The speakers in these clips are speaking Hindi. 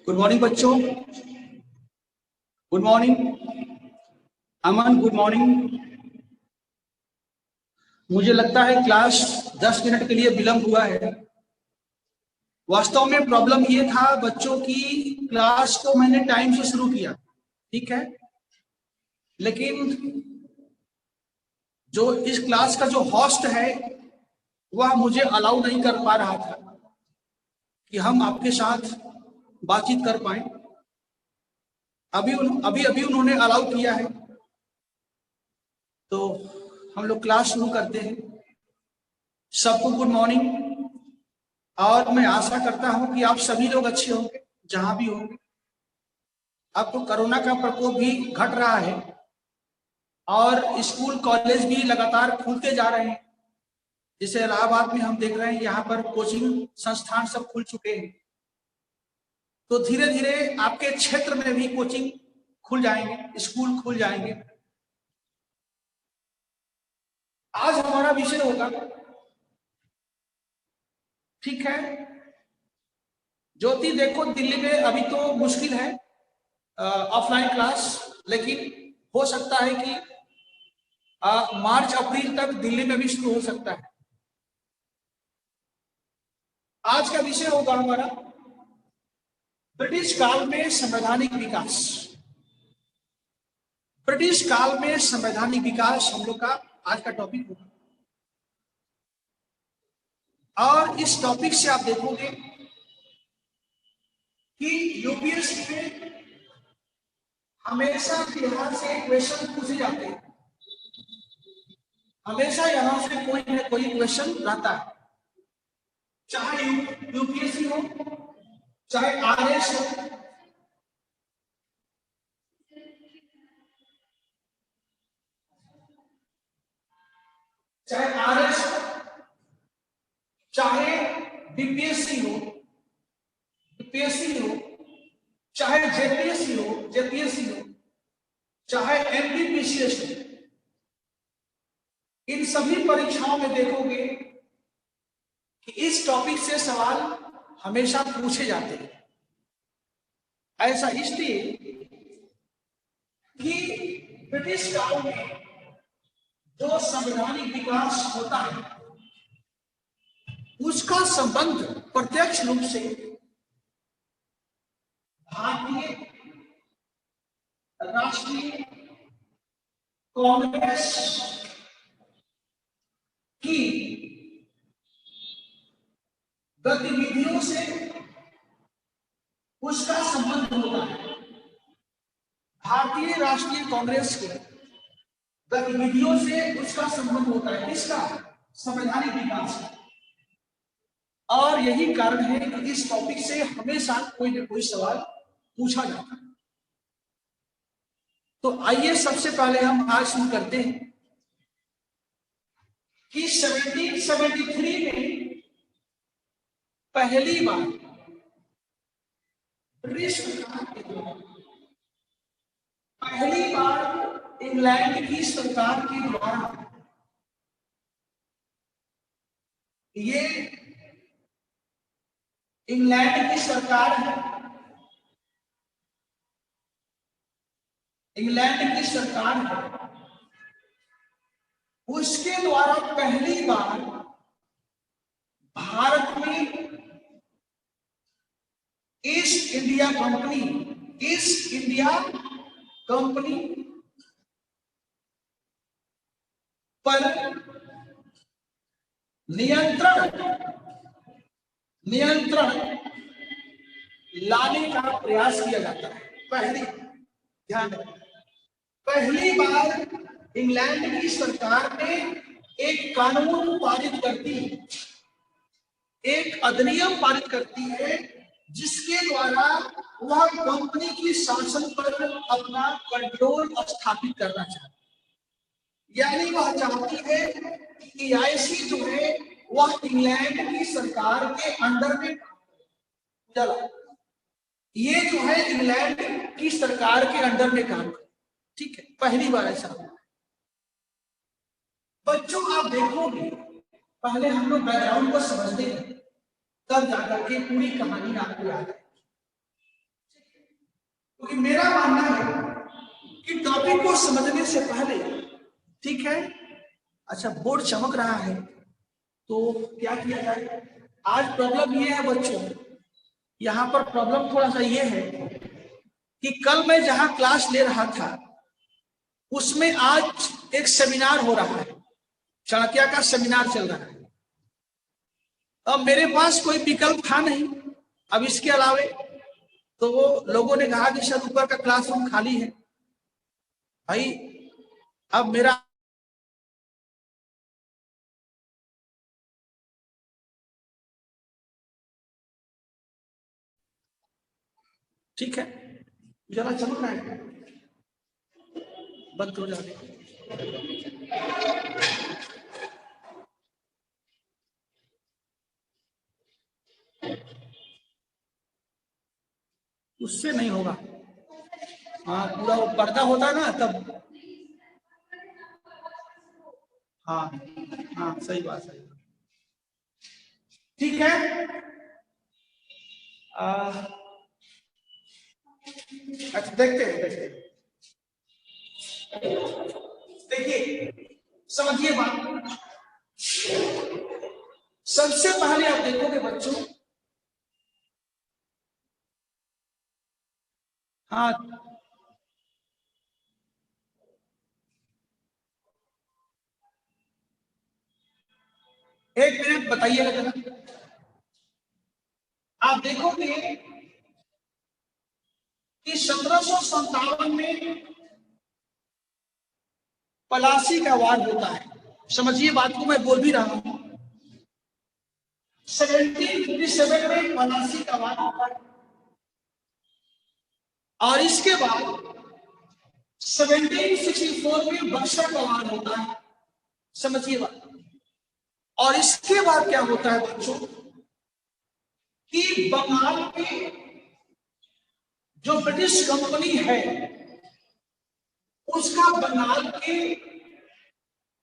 गुड मॉर्निंग बच्चों। गुड मॉर्निंग अमन, गुड मॉर्निंग। मुझे लगता है क्लास 10 मिनट के लिए विलंब हुआ है। वास्तव में प्रॉब्लम ये था बच्चों की, क्लास को मैंने टाइम से शुरू किया, ठीक है, लेकिन जो इस क्लास का जो होस्ट है वह मुझे अलाउ नहीं कर पा रहा था कि हम आपके साथ बातचीत कर पाए। अभी अभी उन्होंने अलाउ किया है, तो हम लोग क्लास शुरू करते हैं। सबको गुड मॉर्निंग, और मैं आशा करता हूं कि आप सभी लोग अच्छे होंगे जहां भी होंगे। अब तो कोरोना का प्रकोप भी घट रहा है और स्कूल कॉलेज भी लगातार खुलते जा रहे हैं। जैसे इलाहाबाद में हम देख रहे हैं, यहाँ पर कोचिंग संस्थान सब खुल चुके हैं, तो धीरे धीरे आपके क्षेत्र में भी कोचिंग खुल जाएंगे, स्कूल खुल जाएंगे। आज हमारा विषय होगा, ठीक है, ज्योति देखो दिल्ली में अभी तो मुश्किल है ऑफलाइन क्लास, लेकिन हो सकता है कि मार्च अप्रैल तक दिल्ली में भी शुरू हो सकता है। आज का विषय होगा हमारा ब्रिटिश काल में संवैधानिक विकास। ब्रिटिश काल में संवैधानिक विकास हम लोग का आज का टॉपिक होगा, और इस टॉपिक से आप देखोगे कि यूपीएससी में हमेशा बिहार से क्वेश्चन पूछे जाते हैं, हमेशा यहां से कोई न कोई क्वेश्चन रहता है, चाहे यूपीएससी हो, चाहे आरएस हो, चाहे आरएस हो, चाहे बीपीएससी हो, यूपीएससी हो, चाहे जेपीएससी हो, चाहे एमपीपीसीएस हो। इन सभी परीक्षाओं में देखोगे कि इस टॉपिक से सवाल हमेशा पूछे जाते हैं। ऐसा इसलिए कि ब्रिटिश काल में जो संवैधानिक विकास होता है उसका संबंध प्रत्यक्ष रूप से भारतीय राष्ट्रीय कांग्रेस की गतिविधियों से उसका संबंध होता है। भारतीय राष्ट्रीय कांग्रेस के गतिविधियों से उसका संबंध होता है, इसका संवैधानिक विकास। और यही कारण है कि इस टॉपिक से हमेशा कोई न कोई सवाल पूछा जाता है। तो आइए सबसे पहले हम आज शुरू करते हैं कि 1773 में पहली बार ब्रिटिश इंग्लैंड की सरकार के द्वारा ये इंग्लैंड की सरकार है, इंग्लैंड की सरकार है, उसके द्वारा पहली बार भारत में ईस्ट इंडिया कंपनी पर नियंत्रण लाने का प्रयास किया जाता है। पहली बार इंग्लैंड की सरकार ने एक कानून पारित करती है, एक अधिनियम पारित करती है, जिसके द्वारा वह कंपनी की शासन पर अपना कंट्रोल स्थापित करना चाहती है। यानी वह चाहती है कि आईसी जो है वह इंग्लैंड की सरकार के अंडर में चला, ये जो है इंग्लैंड की सरकार के अंडर में काम करे, ठीक है, पहली बार ऐसा हुआ। बच्चों आप देखोगे, पहले हम लोग बैकग्राउंड को समझते हैं, तब जाकर के पूरी कहानी आपको याद है। क्योंकि मेरा मानना है कि टॉपिक को समझने से पहले, ठीक है, अच्छा बोर्ड चमक रहा है तो क्या किया जाए। आज प्रॉब्लम ये है बच्चों, यहाँ पर प्रॉब्लम थोड़ा सा ये है कि कल मैं जहां क्लास ले रहा था उसमें आज एक सेमिनार हो रहा है, चाणक्य का सेमिनार चल रहा है। अब मेरे पास कोई विकल्प था नहीं अब इसके अलावे, तो वो लोगों ने कहा कि सर ऊपर का क्लासरूम खाली है। भाई अब मेरा ठीक है, जरा चमक रहा है, बंद करो जाके। उससे नहीं होगा, हाँ पूरा वो पर्दा होता ना तब, हाँ हाँ सही बात, सही बात, ठीक है। अच्छा देखते हैं, देखते हैं, देखिए समझिए बात। सबसे पहले आप देखोगे बच्चों, हाँ एक मिनट बताइएगा जरा, आप देखोगे कि 1757 में पलासी का वार होता है। समझिए बात को, मैं बोल भी रहा हूं। 1757 में पलासी का वार होता है और इसके बाद 1764 में बक्सर का वार होता है। समझिए बात, और इसके बाद क्या होता है बच्चों कि बंगाल में जो ब्रिटिश कंपनी है उसका बंगाल के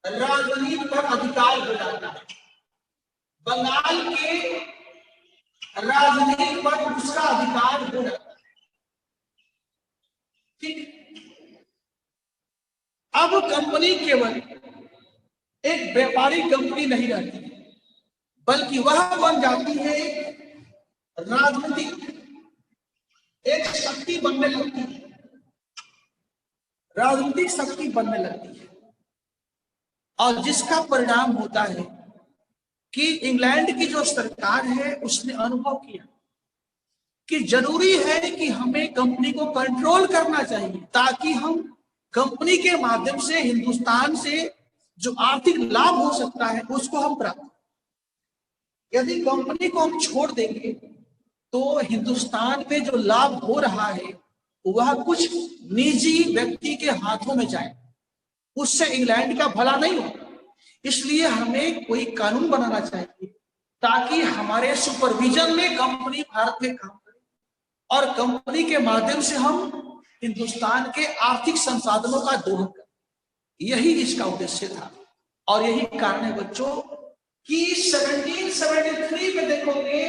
राजनीति पर अधिकार हो जाता है। बंगाल के राजनीति पर उसका अधिकार हो जाता है, ठीक। अब कंपनी केवल एक व्यापारिक कंपनी नहीं रहती, बल्कि वह बन जाती है राजनीतिक एक शक्ति बनने लगती है, राजनीतिक शक्ति बनने लगती है। और जिसका परिणाम होता है कि इंग्लैंड की जो सरकार है उसने अनुभव किया कि जरूरी है कि हमें कंपनी को कंट्रोल करना चाहिए ताकि हम कंपनी के माध्यम से हिंदुस्तान से जो आर्थिक लाभ हो सकता है उसको हम प्राप्त, यदि कंपनी को हम छोड़ देंगे तो हिंदुस्तान में जो लाभ हो रहा है वह कुछ निजी व्यक्ति के हाथों में जाए, उससे इंग्लैंड का भला नहीं हो। इसलिए हमें कोई कानून बनाना चाहिए ताकि हमारे सुपरविजन में कंपनी भारत में काम करे और कंपनी के माध्यम से हम हिंदुस्तान के आर्थिक संसाधनों का दोहन करें। यही इसका उद्देश्य था और यही कारण है बच्चों कि 1773 में देखोगे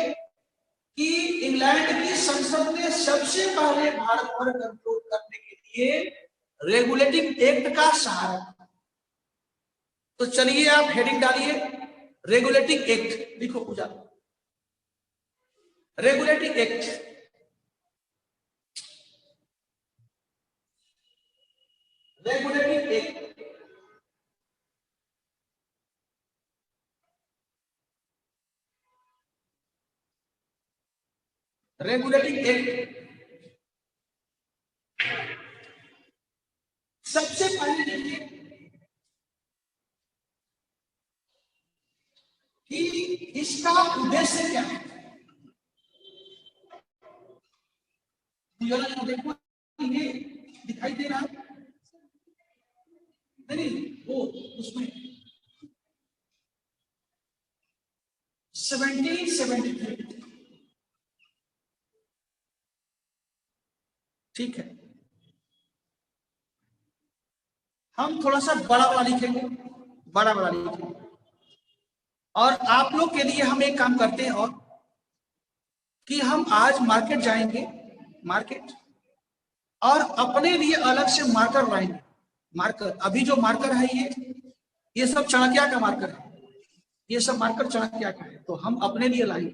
कि इंग्लैंड की संसद ने सबसे पहले भारत पर कंट्रोल करने के लिए रेगुलेटिंग एक्ट का सहारा लिया। तो चलिए आप हेडिंग डालिए, रेगुलेटिंग एक्ट लिखो Puja, regulating act. Regulating act regulating act सबसे पहले देखिए कि इसका उद्देश्य क्या है। देखो ये दिखाई दे रहा है नहीं, वो उसमें 1773, ठीक है। हम थोड़ा सा बड़ा बड़ा लिखेंगे, बड़ा बड़ा लिखेंगे। और आप लोग के लिए हम एक काम करते हैं और कि हम आज मार्केट जाएंगे, मार्केट और अपने लिए अलग से मार्कर लाएंगे। मार्कर, अभी जो मार्कर है ये सब चाणक्य का मार्कर है, ये सब मार्कर चाणक्य का है, तो हम अपने लिए लाएंगे,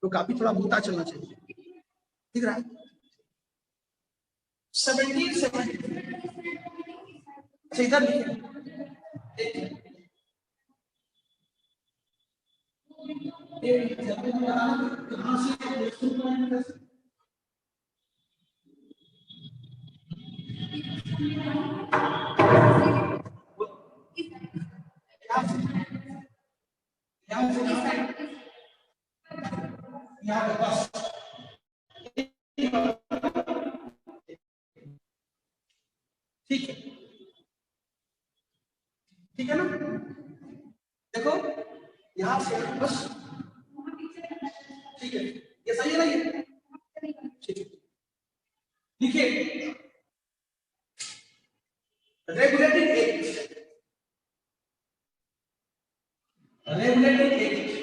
तो काफी थोड़ा मोटा चलना चाहिए, ठीक है। 1770 इधर लिखे, कहां से ठीक है, ठीक है ना। देखो यहां से बस, ठीक है, ये सही है ना, ये ठीक है। देखिए regulating act, regulating act,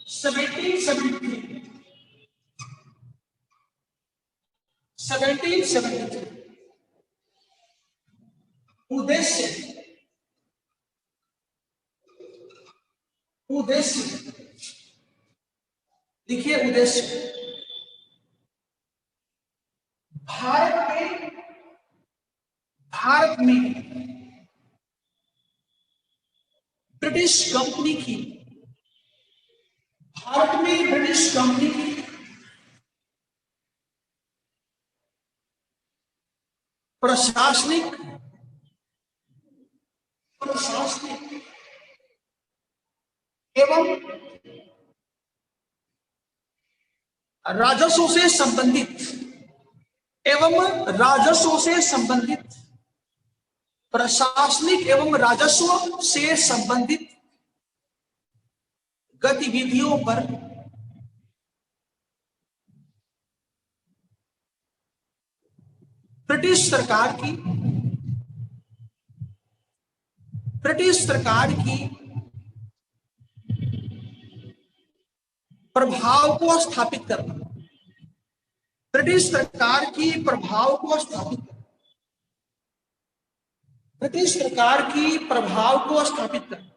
seventeen seventy three. उद्देश्य, उद्देश्य देखिए, उद्देश्य भारत में ब्रिटिश कंपनी की, भारत में ब्रिटिश कंपनी की प्रशासनिक प्रशासनिक एवं राजस्व से संबंधित, एवं राजस्व से संबंधित, प्रशासनिक एवं राजस्व से संबंधित गतिविधियों पर ब्रिटिश सरकार की प्रभाव को स्थापित करना, ब्रिटिश सरकार की प्रभाव को स्थापित करना, ब्रिटिश सरकार की प्रभाव को स्थापित करना।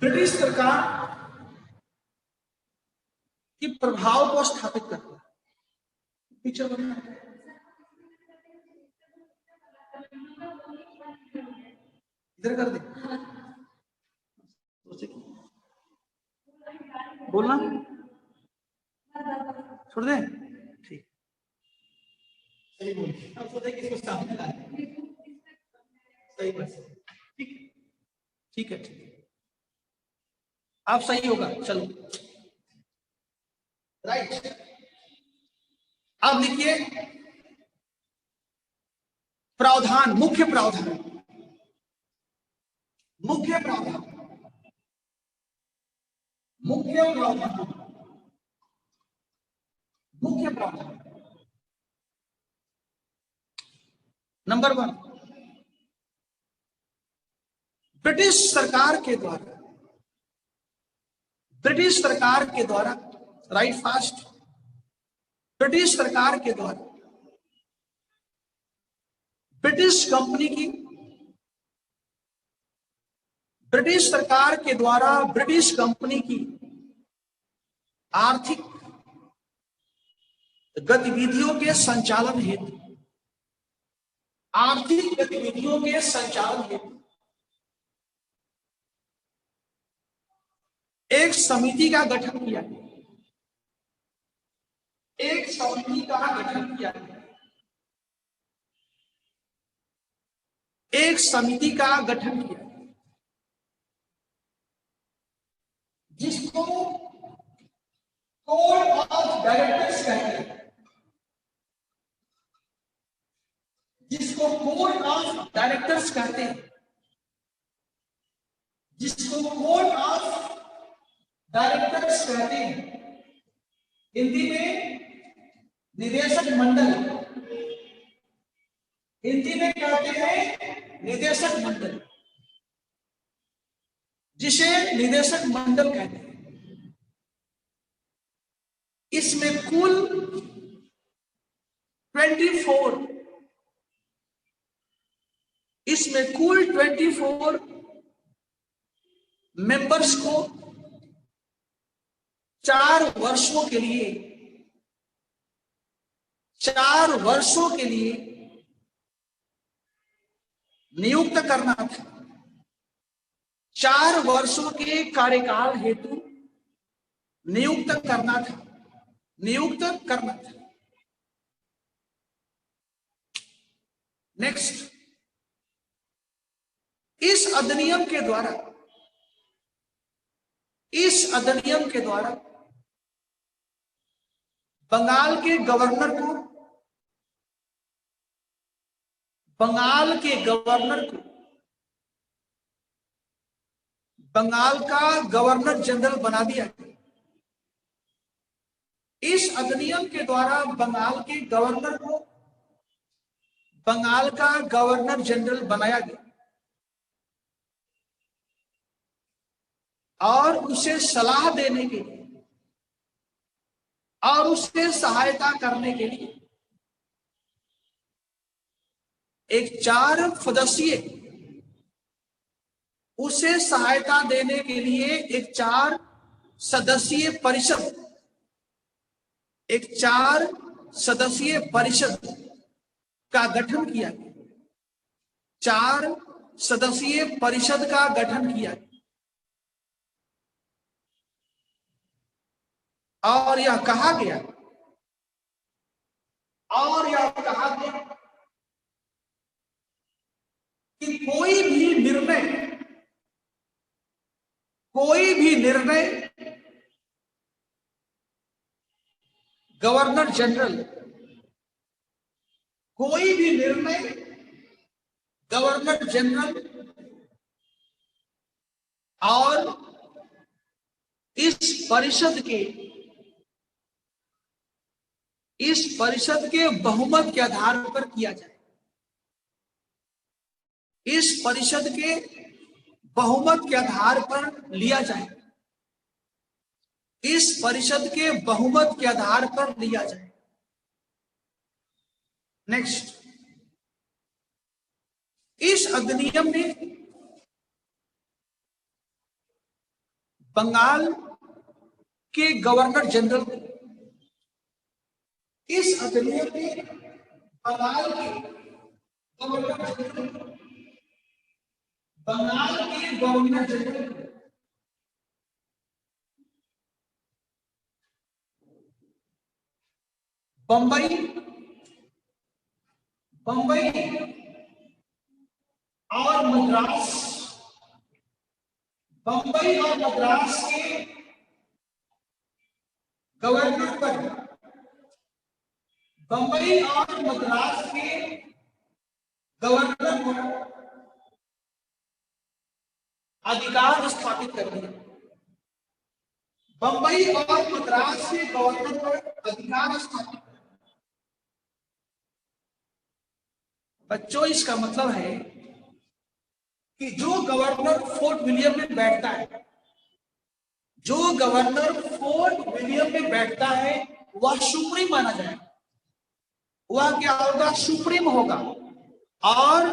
ब्रिटिश सरकार की प्रभाव को स्थापित करना, पीछे बनना, इधर कर दे, बोलना छोड़ दे, ठीक, सही बोल, अब सोचे कि इसको सामने ला, सही बात, ठीक है, ठीक है, ठीक है, आप सही होगा, चलो राइट। अब लिखिए प्रावधान, मुख्य प्रावधान, मुख्य प्रावधान, मुख्य प्रावधान, मुख्य प्रावधान। नंबर 1, ब्रिटिश सरकार के द्वारा, ब्रिटिश सरकार के द्वारा, राइट फास्ट, ब्रिटिश सरकार के द्वारा ब्रिटिश कंपनी की, ब्रिटिश सरकार के द्वारा ब्रिटिश कंपनी की आर्थिक गतिविधियों के संचालन हेतु, आर्थिक गतिविधियों के संचालन हेतु एक समिति का गठन किया, एक समिति का गठन किया, एक समिति का गठन किया, जिसको कोड ऑफ डायरेक्टर्स कहते हैं, जिसको कोड ऑफ डायरेक्टर्स कहते हैं, जिसको कोड ऑफ डायरेक्टर्स कहते हैं, हिंदी में निदेशक मंडल, हिंदी में कहते हैं निदेशक मंडल, जिसे निदेशक मंडल कहते हैं। इसमें कुल 24 इसमें कुल 24 मेंबर्स को 4 वर्षों के लिए 4 वर्षों के लिए नियुक्त करना था। 4 वर्षों के कार्यकाल हेतु नियुक्त करना था, नियुक्त करना था। नेक्स्ट, इस अधिनियम के द्वारा बंगाल के गवर्नर को बंगाल का गवर्नर जनरल बना दिया गया। इस अधिनियम के द्वारा बंगाल के गवर्नर को बंगाल का गवर्नर जनरल बनाया गया और उसे सलाह देने के लिए और उससे सहायता करने के लिए एक 4 सदस्यीय उसे सहायता देने के लिए एक 4 सदस्यीय परिषद एक 4 सदस्यीय परिषद का गठन किया गया। 4 सदस्यीय परिषद का गठन किया गया और यह कहा गया कि कोई भी निर्णय गवर्नर जनरल और इस परिषद के बहुमत के आधार पर किया जाए। इस परिषद के बहुमत के आधार पर लिया जाए। इस परिषद के बहुमत के आधार पर लिया जाए। नेक्स्ट, इस अधिनियम में बंगाल के गवर्नर जनरल को इस अधिनियम में बंगाल के गवर्नर जनरल बंबई और मद्रास के गवर्नर पर अधिकार स्थापित कर दिया। बंबई और मद्रास के गवर्नर पर अधिकार स्थापित। बच्चों, इसका मतलब है कि जो गवर्नर फोर्ट विलियम में बैठता है, वह सुप्रीम माना जाएगा। वह क्या होगा? सुप्रीम होगा। और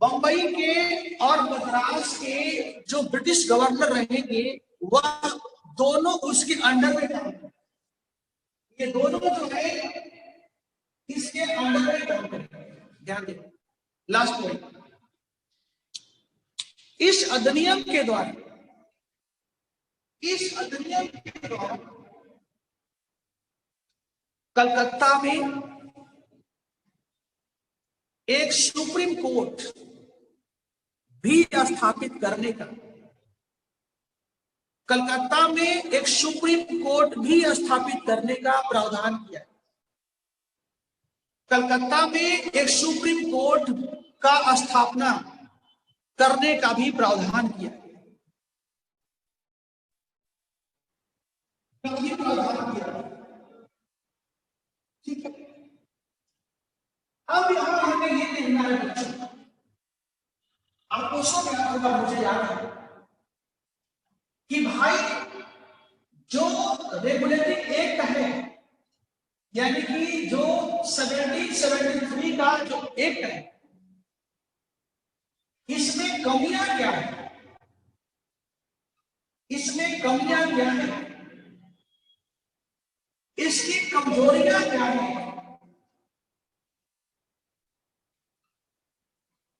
बंबई के और मद्रास के जो ब्रिटिश गवर्नर रहेंगे, वह दोनों उसके अंडर में काम करेंगे। ये दोनों जो है इसके अंडर में काम करेंगे। ध्यान दें, लास्ट पॉइंट, इस अधिनियम के द्वारा कलकत्ता में एक सुप्रीम कोर्ट भी स्थापित करने का कलकत्ता में एक सुप्रीम कोर्ट भी स्थापित करने का प्रावधान किया। कलकत्ता में एक सुप्रीम कोर्ट का स्थापना करने का भी प्रावधान किया। ठीक है। अब यहां हमें ये देखना है बच्चों, आपको सब याद होगा, मुझे याद है कि भाई जो रेगुलेटिंग एक्ट है, यानी कि जो 1773 का जो एक्ट है, इसमें कमियां क्या है, इसमें कमियां क्या है, इसकी कमजोरियां क्या है,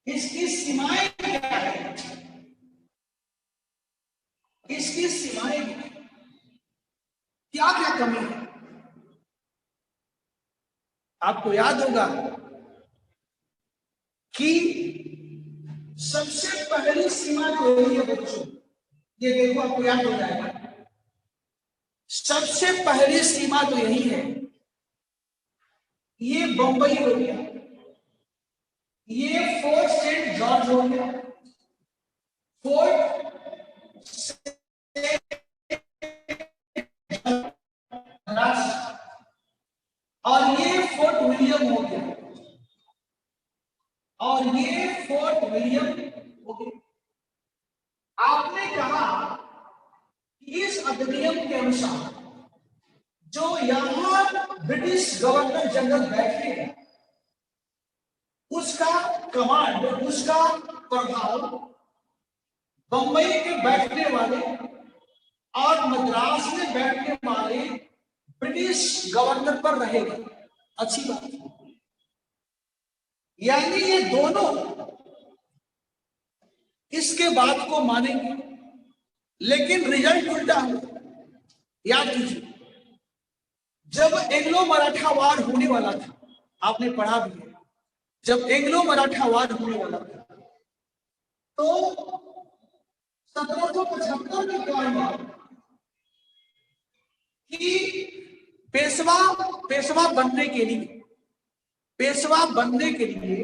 इसकी सीमाएं क्या है, इसकी सीमाएं क्या क्या कमी है। आपको याद होगा कि सबसे पहली सीमा जो है बच्चों, ये देखो आपको याद हो जाएगा, सबसे पहली सीमा तो यही है, ये बंबई हो गया, ये फोर्ट सेंट जॉर्ज हो गया, फोर्ट और ये फोर्ट विलियम हो गया, और ये फोर्ट विलियम हो गया। आपने कहा कि इस अधिनियम के अनुसार जो यहां ब्रिटिश गवर्नर जनरल बैठे हैं, उसका कमांड, उसका प्रभाव बंबई के बैठने वाले और मद्रास में बैठने वाले ब्रिटिश गवर्नर पर रहेगा। अच्छी बात है, यानी ये दोनों इसके बात को मानेंगे, लेकिन रिजल्ट उल्टा है। याद कीजिए, जब एंग्लो मराठा वार होने वाला था, आपने पढ़ा भी है, जब एंग्लो मराठा वार होने वाला था तो 1775 में क्या हुआ कि पेशवा बनने के लिए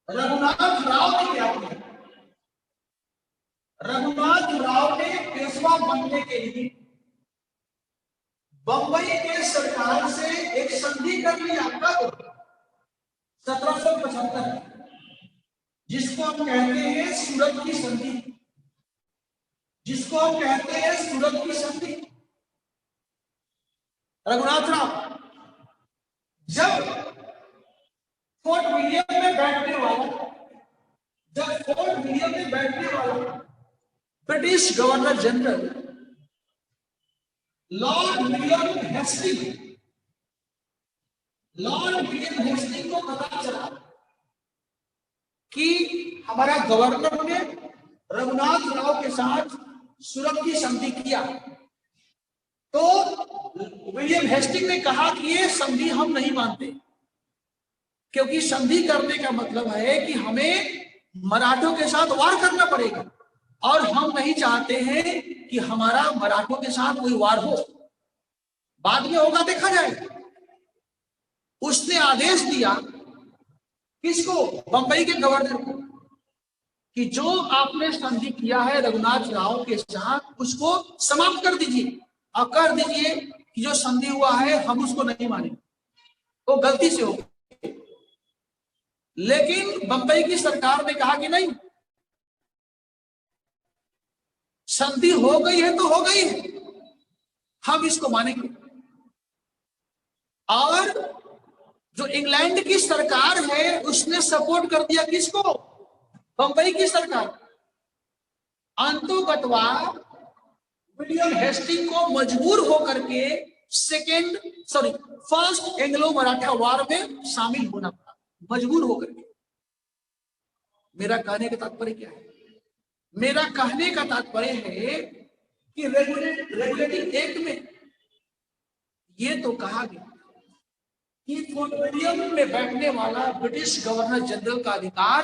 रघुनाथ राव ने क्या किया, रघुनाथ राव ने पेशवा बनने के लिए बंबई के सरकार से एक संधि कर लिया। कब? 1775, जिसको हम कहते हैं सूरत की संधि, जिसको हम कहते हैं सूरत की संधि। रघुनाथ राव जब फोर्ट विलियम में बैठने वाला British governor general Lord William Hasting को पता चला कि हमारा गवर्नर ने रघुनाथ राव के साथ सूरत की संधि किया, तो विलियम हेस्टिंग ने कहा कि ये संधि हम नहीं मानते, क्योंकि संधि करने का मतलब है कि हमें मराठों के साथ वार करना पड़ेगा, और हम नहीं चाहते हैं कि हमारा मराठों के साथ कोई वार हो। बाद में होगा, देखा जाएगा। उसने आदेश दिया किसको? बंबई के गवर्नर को, कि जो आपने संधि किया है रघुनाथ राव के साथ, उसको समाप्त कर दीजिए और कर दीजिए कि जो संधि हुआ है हम उसको नहीं मानेंगे, वो तो गलती से हो गई। लेकिन बंबई की सरकार ने कहा कि नहीं, संधि हो गई है तो हो गई है, हम इसको मानेंगे। और जो इंग्लैंड की सरकार है उसने सपोर्ट कर दिया किसको? बंबई की सरकार। अंतोगत्वा विलियम हेस्टिंग को मजबूर होकर के फर्स्ट एंग्लो मराठा वार में शामिल होना पड़ा, मजबूर होकर के। मेरा कहने का तात्पर्य क्या है? मेरा कहने का तात्पर्य है कि रेगुलेटिंग एक्ट में ये तो कहा गया कि फोर्ट विलियम में बैठने वाला ब्रिटिश गवर्नर जनरल का अधिकार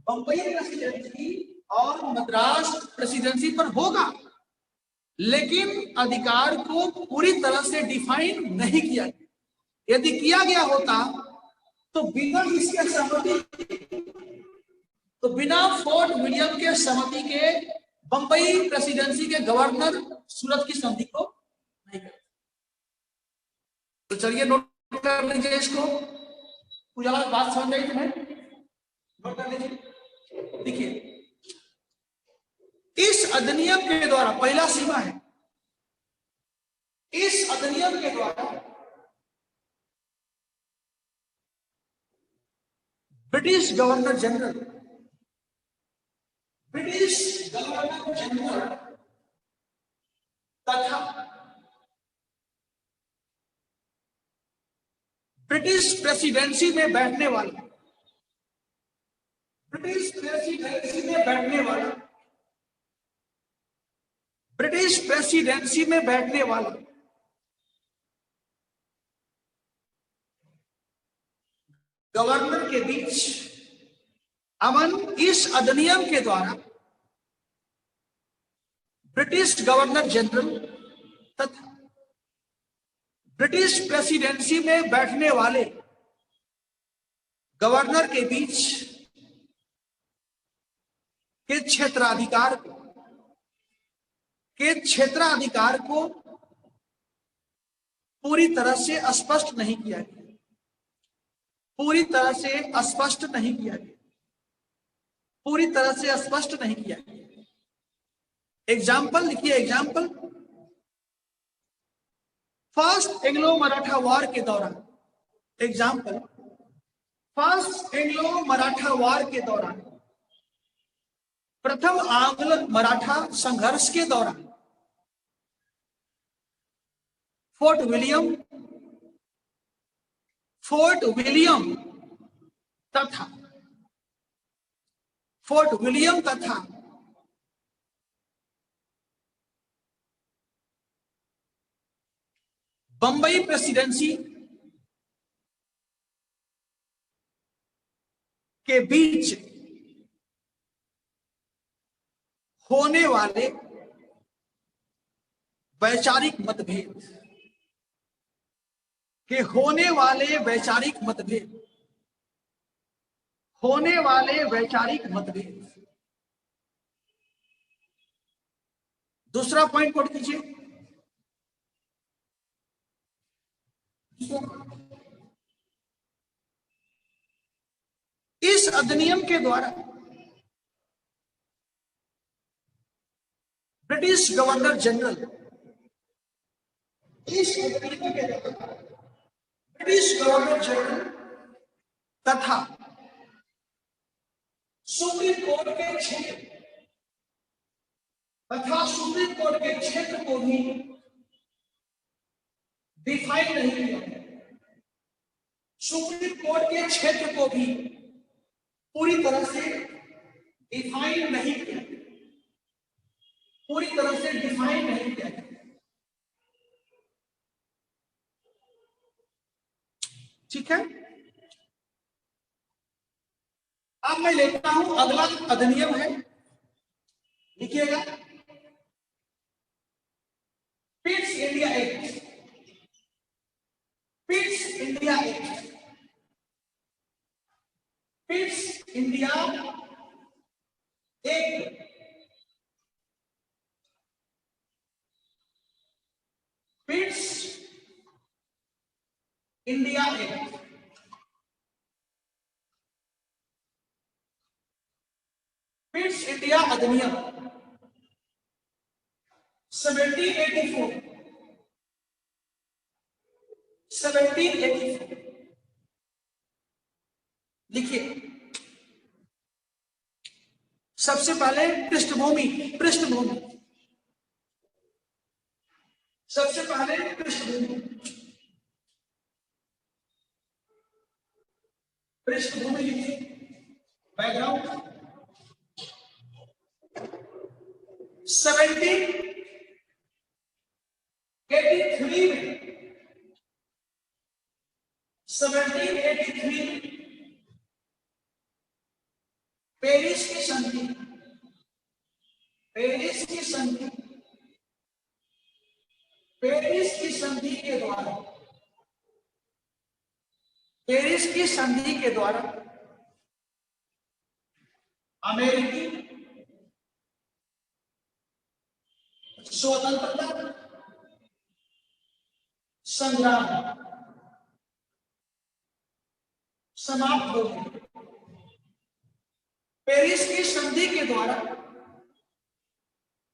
बंबई प्रेसिडेंसी और मद्रास प्रेसिडेंसी पर होगा, लेकिन अधिकार को पूरी तरह से डिफाइन नहीं किया गया। यदि किया गया होता तो बिना इसके सहमति, तो बिना फोर्ट विलियम के सहमति के बंबई प्रेसिडेंसी के गवर्नर सूरत की संधि को नहीं करते। तो चलिए नोट कर लीजिए इसको। पूजा बात समझ रही तुम्हें? नोट कर लीजिए। देखिए, इस अधिनियम के द्वारा पहला सीमा है, इस अधिनियम के द्वारा ब्रिटिश गवर्नर जनरल तथा ब्रिटिश प्रेसिडेंसी में बैठने वाला, ब्रिटिश प्रेसिडेंसी में बैठने वाला, ब्रिटिश प्रेसिडेंसी में बैठने वाला गवर्नर के बीच अमन इस अधिनियम के द्वारा ब्रिटिश गवर्नर जनरल तथा ब्रिटिश प्रेसिडेंसी में बैठने वाले गवर्नर के बीच के क्षेत्राधिकार को पूरी तरह से स्पष्ट नहीं किया गया, पूरी तरह से स्पष्ट नहीं किया गया, पूरी तरह से स्पष्ट नहीं किया गया। एग्जाम्पल लिखिए, example. First Anglo Maratha war के दौरान, example, first Anglo Maratha war के दौरान, प्रथम आंग्ल मराठा संघर्ष के दौरान फोर्ट विलियम तथा बंबई प्रेसिडेंसी के बीच होने वाले वैचारिक मतभेद दूसरा पॉइंट नोट कीजिए। इस अधिनियम के द्वारा ब्रिटिश गवर्नर जनरल, इस अधिनियम के द्वारा ब्रिटिश गवर्नर जनरल तथा सुप्रीम कोर्ट के क्षेत्र को भी डिफाइन नहीं किया, सुप्रीम कोर्ट के क्षेत्र को भी पूरी तरह से डिफाइन नहीं किया, पूरी तरह से डिफाइन नहीं किया। ठीक है, अब मैं लेता हूं अगला अधिनियम है, लिखिएगा, Pitt's India act. Pitt's India act, Pitt's India act, Pitt's India act, Pitt's India अधिनियम 1784, 1784। लिखिए, सबसे पहले पृष्ठभूमि, सबसे पहले पृष्ठभूमि लिखिए, बैकग्राउंड। 1783 में 1783 पेरिस की संधि संधि के द्वारा, पेरिस की संधि के द्वारा अमेरिकी स्वतंत्रता संग्राम समाप्त हो गई। पेरिस की संधि के द्वारा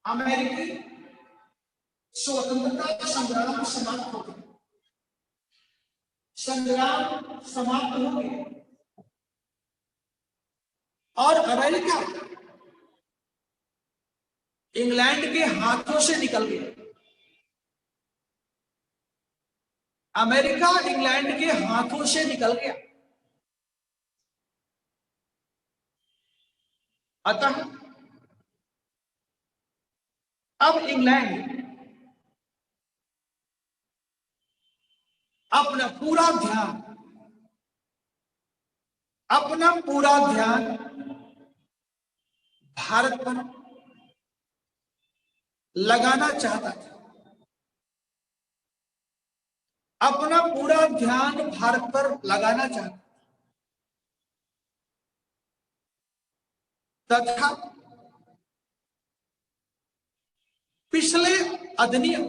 अमेरिकी स्वतंत्रता संग्राम समाप्त हो गया, संग्राम समाप्त हो गया और अमेरिका इंग्लैंड के हाथों से निकल गया। अमेरिका इंग्लैंड के हाथों से निकल गया। अतः अब इंग्लैंड अपना पूरा ध्यान भारत पर लगाना चाहता था। अपना पूरा ध्यान भारत पर लगाना चाहता तथा पिछले अधिनियम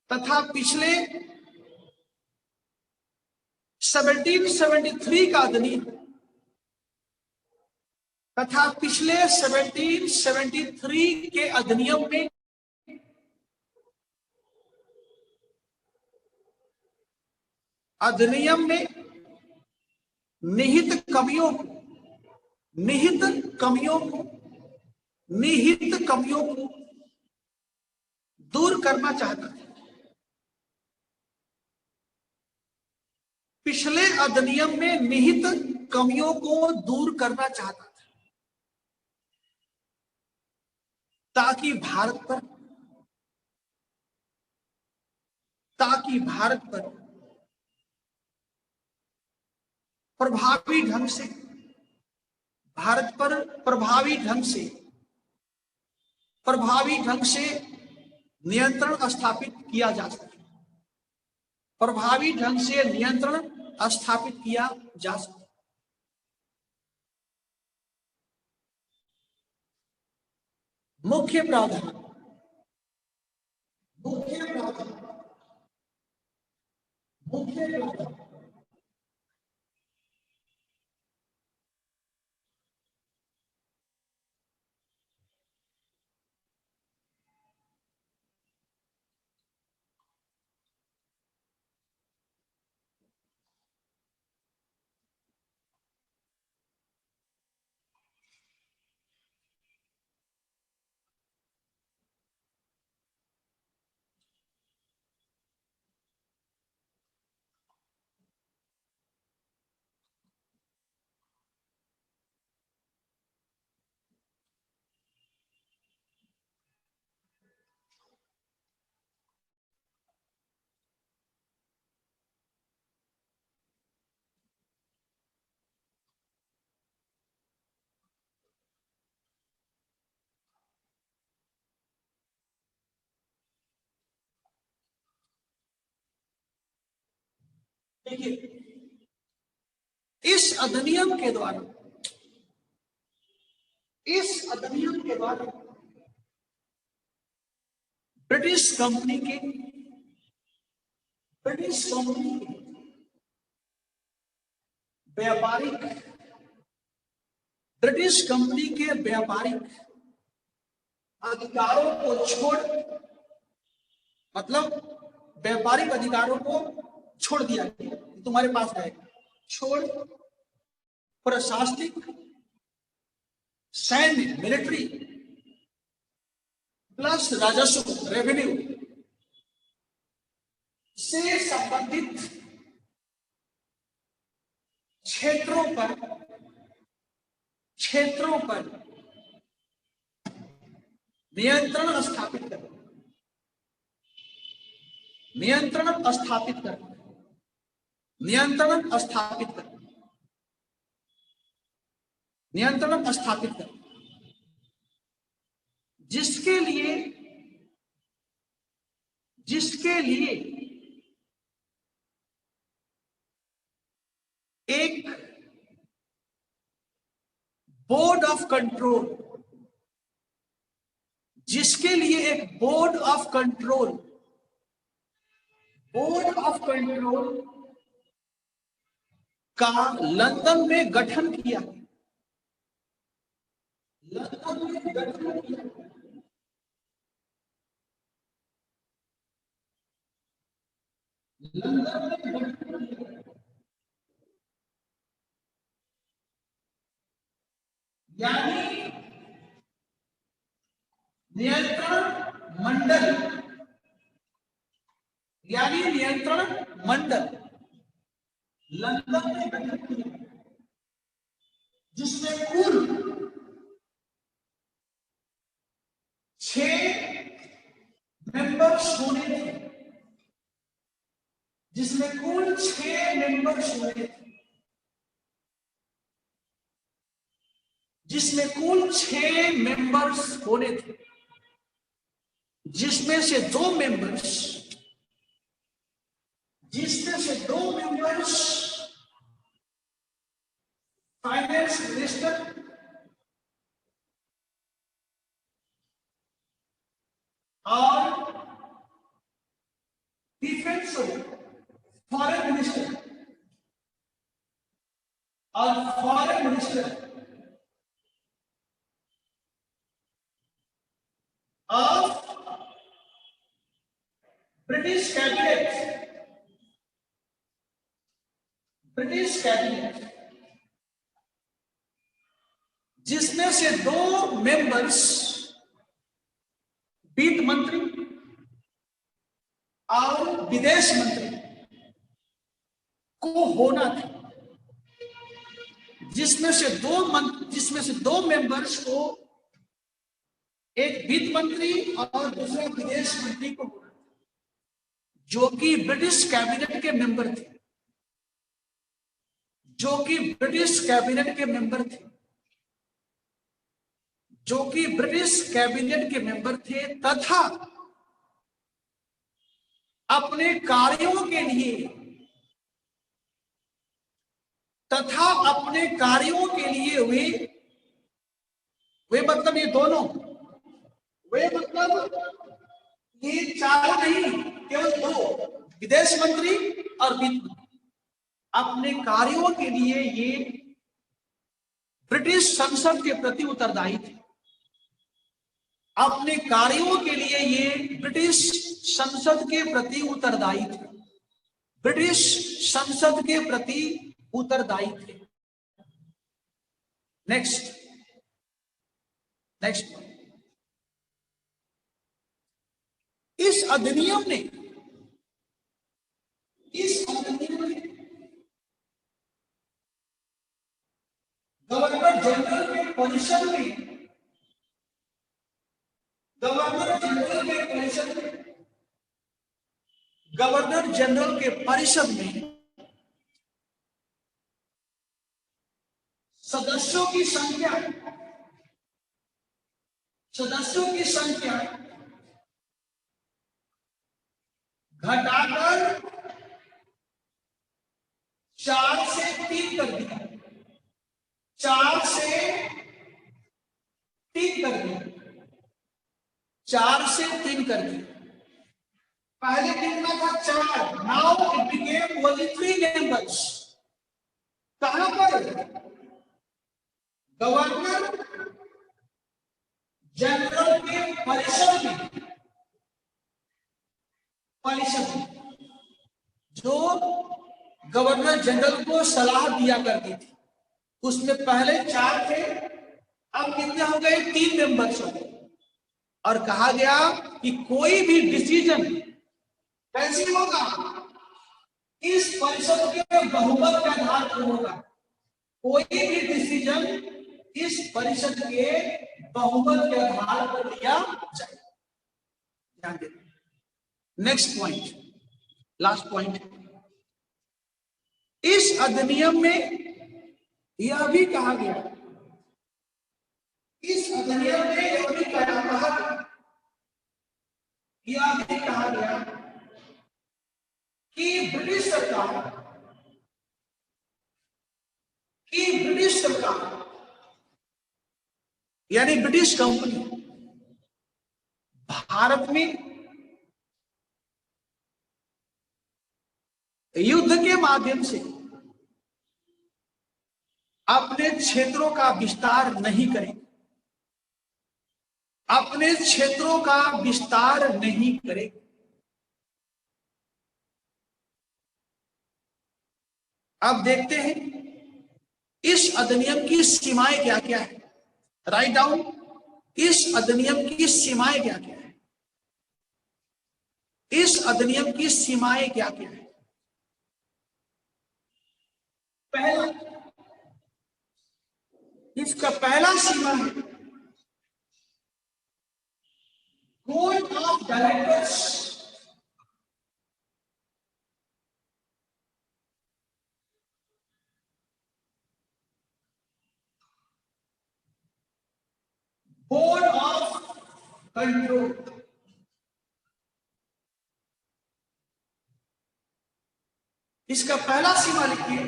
तथा पिछले 1773 का अधिनियम तथा पिछले 1773 के अधिनियम में निहित कमियों को दूर करना चाहता था। पिछले अधिनियम में निहित कमियों को दूर करना चाहता था ताकि भारत पर प्रभावी ढंग से नियंत्रण स्थापित किया जा सके। मुख्य प्रावधान देखिए, इस अधिनियम के द्वारा ब्रिटिश कंपनी के व्यापारिक अधिकारों को व्यापारिक अधिकारों को छोड़ दिया गया। तुम्हारे पास है प्रशासनिक, सैन्य, मिलिट्री प्लस राजस्व, रेवेन्यू से संबंधित क्षेत्रों पर नियंत्रण स्थापित कर जिसके लिए एक बोर्ड ऑफ कंट्रोल, जिसके लिए एक बोर्ड ऑफ कंट्रोल का लंदन में गठन किया। लंदन में गठन किया। लंदन में गठन किया। यानी नियंत्रण मंडल, लंदन में गठन किया, जिसमें कुल 6 मेंबर्स होने थे, जिसमें कुल 6 मेंबर्स होने थे, जिसमें कुल 6 मेंबर्स होने थे, जिसमें से 2 मेंबर्स फाइनेंस मिनिस्टर और defence foreign minister of British cabinet, जिसमें से 2 मेंबर्स वित्त मंत्री और विदेश मंत्री को होना था, जिसमें से दो मेंबर्स को एक वित्त मंत्री और दूसरा विदेश मंत्री को होना था, जो कि ब्रिटिश कैबिनेट के मेंबर थे, ब्रिटिश कैबिनेट के मेंबर थे तथा अपने कार्यों के लिए वे मतलब ये 4 नहीं, केवल 2 विदेश मंत्री और वित्त मंत्री अपने कार्यों के लिए ये ब्रिटिश संसद के प्रति उत्तरदायी थे। अपने कार्यों के लिए ये ब्रिटिश संसद के प्रति उत्तरदायी थे। नेक्स्ट इस अधिनियम ने गवर्नर जनरल के परिषद में सदस्यों की संख्या घटाकर 4 से 3 कर दिया। 4 से 3 कर दिया। पहले कितना था? 4। Now it became only 3 members. कहां पर? गवर्नर जनरल के परिषद में, जो गवर्नर जनरल को सलाह दिया करती थी, उसमें पहले 4 थे, अब कितने हो गए? 3 मेंबर्स हो गए। और कहा गया कि कोई भी डिसीजन कैसे होगा? इस परिषद के बहुमत के आधार पर होगा। कोई भी डिसीजन इस परिषद के बहुमत के आधार पर लिया जाएगा। ध्यान दें। नेक्स्ट पॉइंट, लास्ट पॉइंट, इस अधिनियम में यह भी कहा गया, यह भी कहा गया कि ब्रिटिश सरकार यानी ब्रिटिश कंपनी भारत में युद्ध के माध्यम से अपने क्षेत्रों का विस्तार नहीं करेगी, अपने क्षेत्रों का विस्तार नहीं करेगी। अब देखते हैं इस अधिनियम की सीमाएं क्या क्या है। राइट डाउन, इस अधिनियम की सीमाएं क्या क्या है, इस अधिनियम की सीमाएं क्या क्या है। पहला, इसका पहला सीमा है code of directors board of control. इसका पहला सीमा लिखिए,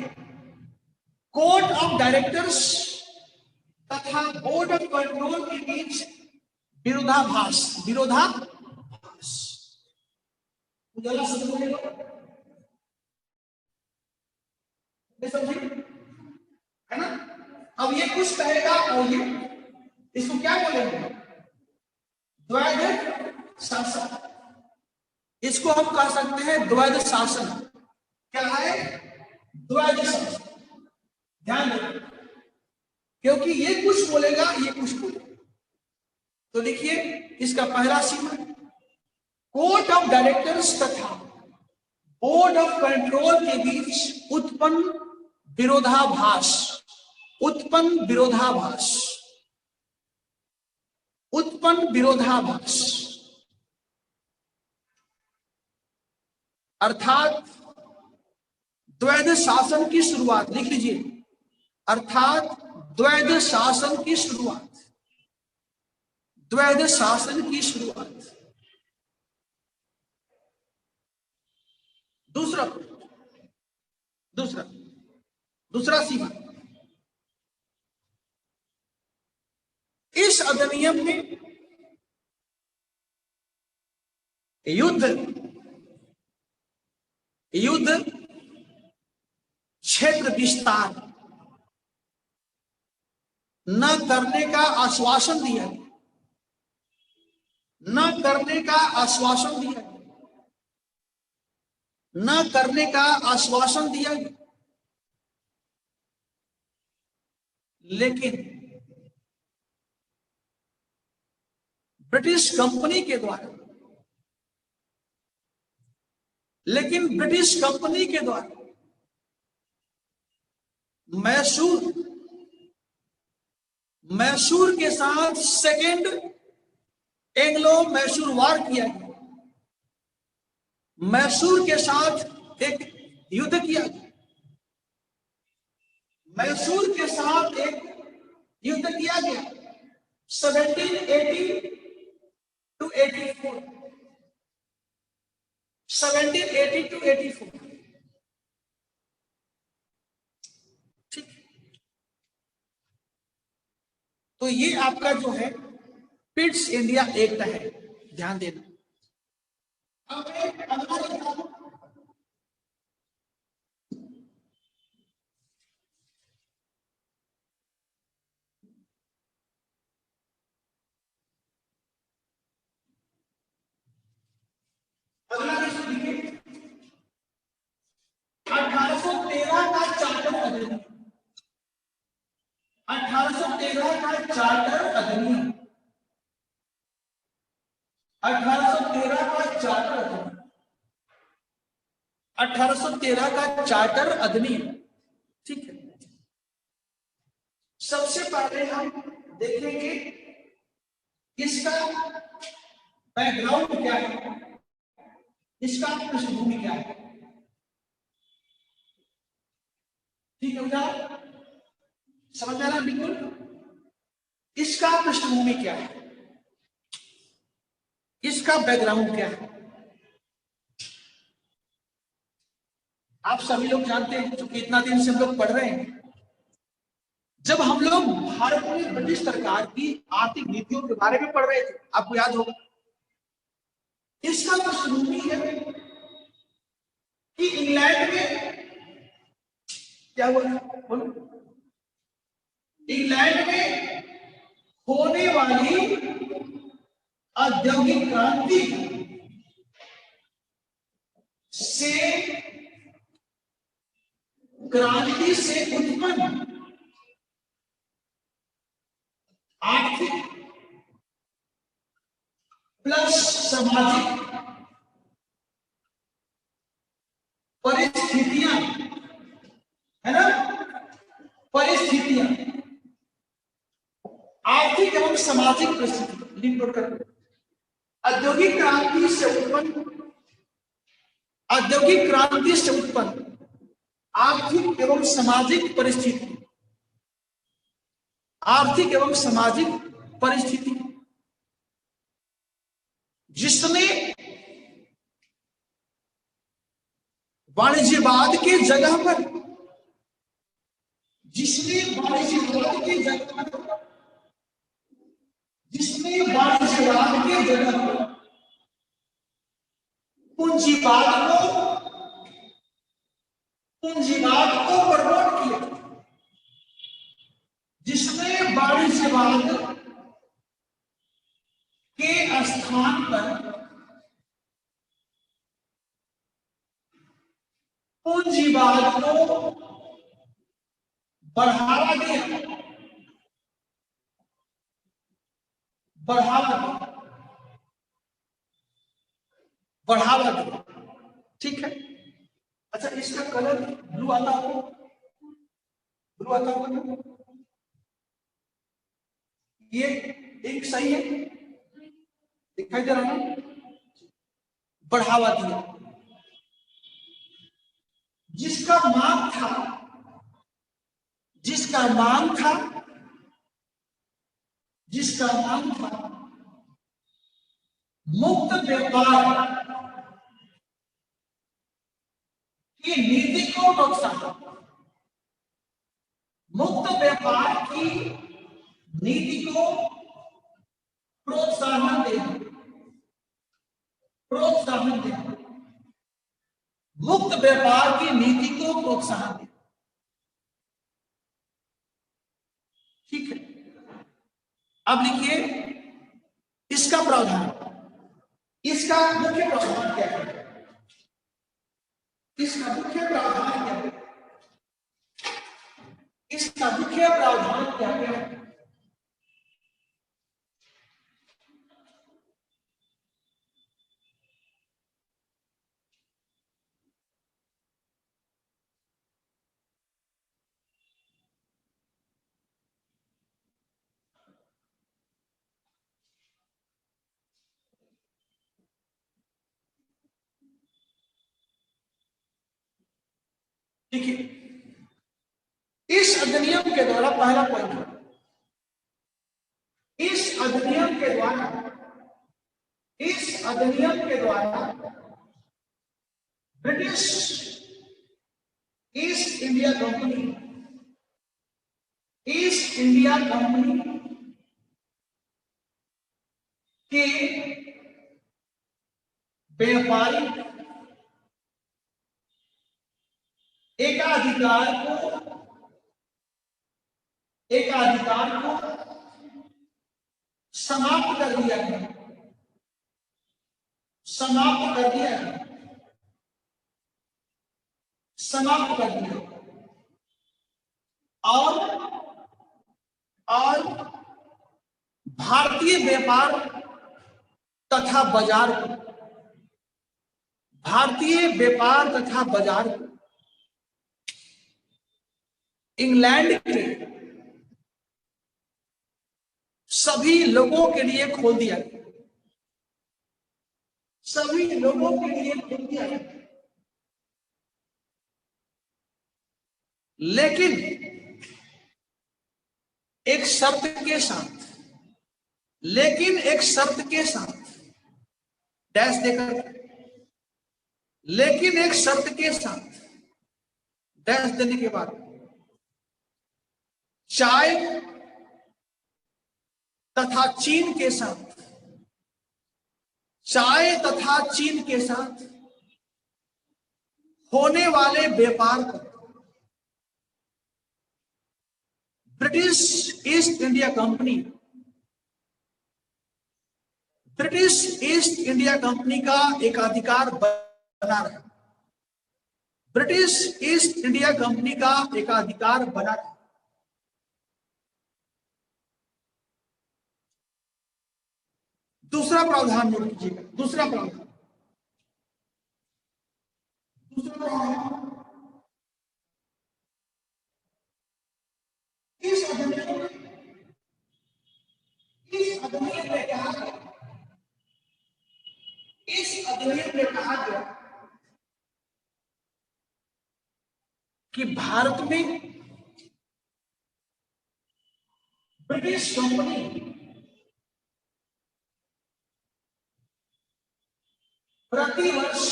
कोड ऑफ डायरेक्टर्स तथा बोर्ड ऑफ कंट्रोल के बीच विरोधाभास समझे है ना। अब ये कुछ कहेगा और ये इसको क्या बोलेंगे, द्वैध शासन। इसको हम कह सकते हैं द्वैध शासन। क्या है, द्वैध शासन। ध्यान रखिए, क्योंकि ये कुछ बोलेगा ये कुछ बोलेगा। तो देखिए इसका पहला सीमा, कोर्ट ऑफ डायरेक्टर्स तथा बोर्ड ऑफ कंट्रोल के बीच उत्पन्न विरोधाभास, उत्पन्न विरोधाभास, उत्पन्न विरोधाभास अर्थात द्वैध शासन की शुरुआत। लिख लीजिए, अर्थात द्वैध शासन की शुरुआत, द्वैध शासन की शुरुआत। दूसरा दूसरा दूसरा सीमा, इस अधिनियम में युद्ध क्षेत्र विस्तार न करने का आश्वासन दिया गया, न करने का आश्वासन दिया गया, न करने का आश्वासन दिया गया। लेकिन ब्रिटिश कंपनी के द्वारा, लेकिन ब्रिटिश कंपनी के द्वारा मैसूर के साथ सेकेंड एंग्लो मैसूर वार किया गया, मैसूर के साथ एक युद्ध किया गया, मैसूर के साथ एक युद्ध किया गया 1780 to 84, 1780 to 84। ठीक, तो ये आपका जो है पिट्स इंडिया एक्ट है, ध्यान देना। अब एक अगला 1813 का चार्टर अधिनियम, 1813 का चार्टर अधिनियम, 1813 का चार्टर अधिनियम, 1813 का चार्टर अधिनियम। ठीक है, सबसे पहले हम देखेंगे इसका बैकग्राउंड क्या है, इसका पृष्ठभूमि क्या है। ठीक है बेटा, समझ में आ रहा बिल्कुल। इसका पृष्ठभूमि क्या है, इसका बैकग्राउंड क्या है। आप सभी लोग जानते हैं, क्योंकि इतना दिन से हम लोग पढ़ रहे हैं, जब हम लोग भारत में ब्रिटिश सरकार की आर्थिक नीतियों के बारे में पढ़ रहे थे, आपको याद होगा, इसका तो शुरू ही है कि इंग्लैंड में क्या हुआ, इंग्लैंड में होने वाली औद्योगिक क्रांति से उत्पन्न आर्थिक प्लस सामाजिक परिस्थितियां, है ना, परिस्थितियां, आर्थिक एवं सामाजिक परिस्थिति, लिंक नोट कर, औद्योगिक क्रांति से उत्पन्न, औद्योगिक क्रांति से उत्पन्न आर्थिक एवं सामाजिक परिस्थिति, आर्थिक एवं सामाजिक परिस्थिति जिसने वाणिज्यवाद के जगह पर, जिसने वाणिज्यवाद के जगह पर, जिसने वाणिज्यवाद के जगह पर पूंजीवाद को प्रमोट किया, जिसने वाणिज्यवाद के स्थान पर पूंजीवाद को बढ़ावा दिया, बढ़ावा दिया, ठीक है। अच्छा, इसका कलर ब्लू आता हो, ब्लू आता होगा, ये एक सही है, दिखाई दे रहा है, बढ़ावा दिया, जिसका मांग था, जिसका मांग था, जिसका मांग था मुक्त व्यापार की नीति को प्रोत्साहन, मुक्त व्यापार की नीति को प्रोत्साहन देना, प्रोत्साहन देना, मुक्त व्यापार की नीति को प्रोत्साहन देना, ठीक है। अब लिखिए इसका प्रावधान, इसका मुख्य प्रावधान क्या है, इसका मुख्य प्रावधान क्या है, इसका मुख्य प्रावधान क्या है। देखिए, इस अधिनियम के द्वारा, पहला पॉइंट, इस अधिनियम के द्वारा, इस अधिनियम के द्वारा British east India company, east India company के व्यापारिक एकाधिकार को समाप्त कर दिया गया, समाप्त कर दिया गया, समाप्त कर दिया, और भारतीय व्यापार तथा बाजार को, भारतीय व्यापार तथा बाजार को इंग्लैंड के सभी लोगों के लिए खोल दिया गया, सभी लोगों के लिए खोल दिया गया, लेकिन एक शर्त के साथ, लेकिन एक शर्त के साथ, डैश देकर, लेकिन एक शर्त के साथ, डैश देने के बाद चाय तथा चीन के साथ, चाय तथा चीन के साथ होने वाले व्यापार को British east India company, British east India company का एकाधिकार बना रहा, ब्रिटिश ईस्ट इंडिया कंपनी का एकाधिकार बना रहा। दूसरा प्रावधान नोट कीजिएगा, दूसरा प्रावधान, दूसरा प्रावधान, इस अधिनियम में कहा गया, इस अधिनियम में कहा गया कि भारत में ब्रिटिश कंपनी प्रतिवर्ष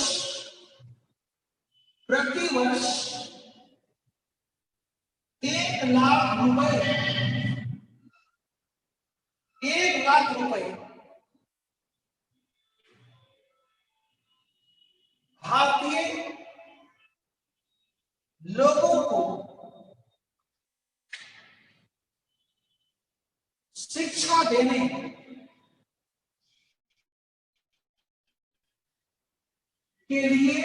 1 लाख रुपए, 1 लाख रुपए भारतीय लोगों को शिक्षा देने के लिए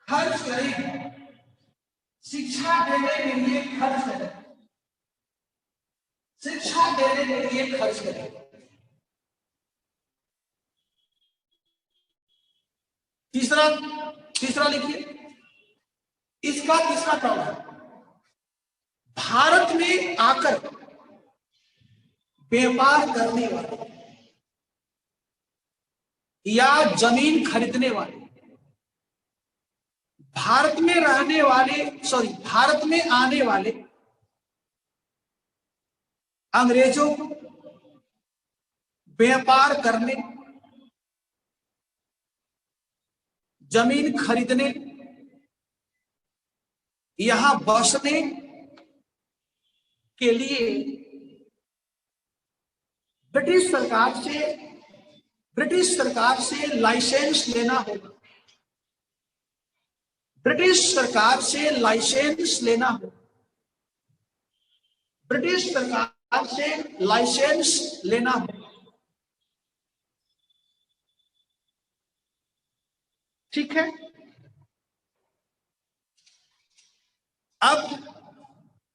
खर्च करें, शिक्षा देने के लिए खर्च करें, शिक्षा देने के लिए खर्च करें। तीसरा, तीसरा लिखिए, इसका तीसरा प्रावधान, भारत में आकर व्यापार करने वाले या जमीन खरीदने वाले, भारत में रहने वाले, भारत में आने वाले अंग्रेजों को व्यापार करने, जमीन खरीदने, यहां बसने के लिए ब्रिटिश सरकार से लाइसेंस लेना होगा, ब्रिटिश सरकार से लाइसेंस लेना होगा, ब्रिटिश सरकार से लाइसेंस लेना होगा। ठीक है, अब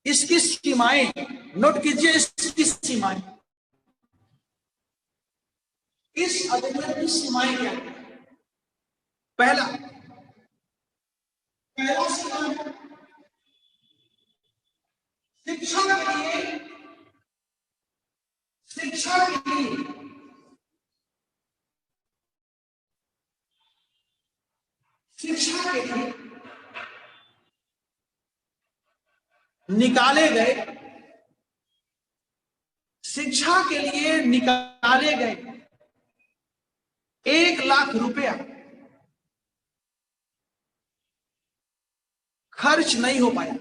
इसकी सीमाएं नोट कीजिए, इसकी सीमाएं, इस अधिनियम की सीमाएं क्या है? पहला सीमा शिक्षा के लिए निकाले गए, शिक्षा के लिए निकाले गए 1 लाख रुपया खर्च नहीं हो पाया,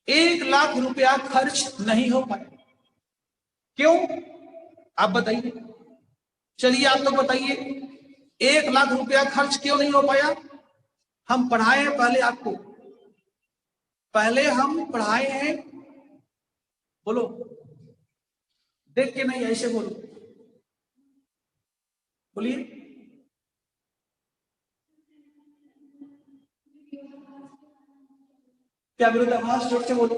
1 लाख रुपया खर्च नहीं हो पाया। क्यों? आप बताइए, चलिए आप लोग बताइए, 1 लाख रुपया खर्च क्यों नहीं हो पाया? हम पढ़ाए हैं पहले आपको, पहले हम पढ़ाए हैं, बोलो, देख के नहीं, ऐसे बोलो, बोलिए। क्या विरोधाभास? जोर से बोलो।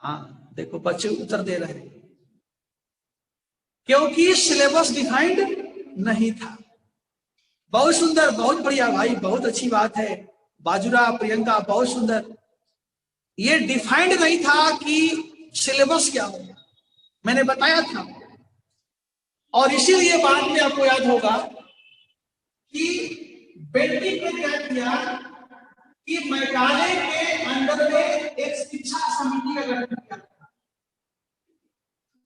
हाँ देखो, बच्चे उत्तर दे रहे हैं, क्योंकि सिलेबस डिफाइंड नहीं था। बहुत सुंदर, बहुत बढ़िया भाई, बहुत अच्छी बात है। बाजुरा, प्रियंका, बहुत सुंदर। ये डिफाइंड नहीं था कि सिलेबस क्या होगा, मैंने बताया था। और इसीलिए बाद में आपको याद होगा कि बेंटिक ने क्या किया कि मैकाले के अंडर में एक शिक्षा समिति का गठन किया।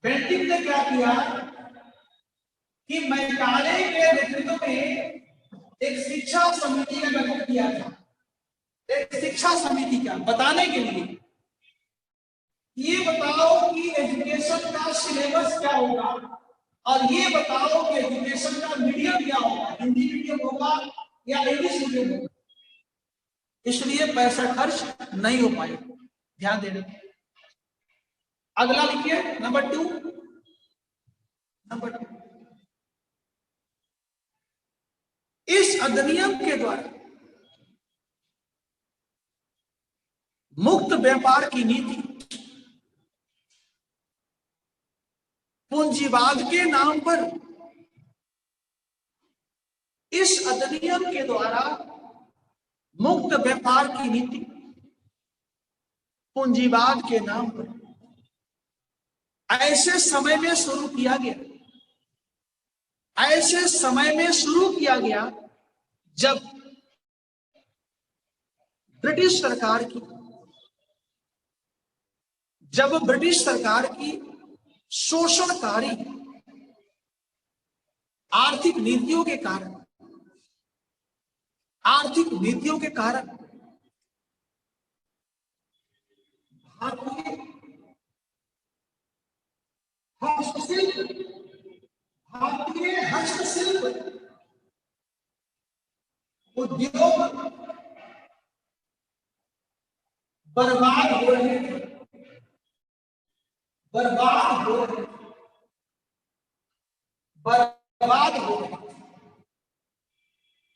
बेंटिक ने क्या किया कि मैकाले के नेतृत्व में एक शिक्षा समिति का गठन किया था। एक शिक्षा समिति का बताने के लिए ये बताओ कि एजुकेशन का सिलेबस क्या होगा और ये बताओ कि एजुकेशन का मीडियम क्या होगा, हिंदी मीडियम होगा या इंग्लिश मीडियम होगा। इसलिए पैसा खर्च नहीं हो पाए, ध्यान देना। अगला लिखिए नंबर 2। इस अधिनियम के द्वारा मुक्त व्यापार की नीति पूंजीवाद के नाम पर, इस अधिनियम के द्वारा मुक्त व्यापार की नीति पूंजीवाद के नाम पर ऐसे समय में शुरू किया गया, ऐसे समय में शुरू किया गया जब ब्रिटिश सरकार की शोषणकारी आर्थिक नीतियों के कारण भारतीय हस्तशिल्प उद्योग बर्बाद हो रहे थे।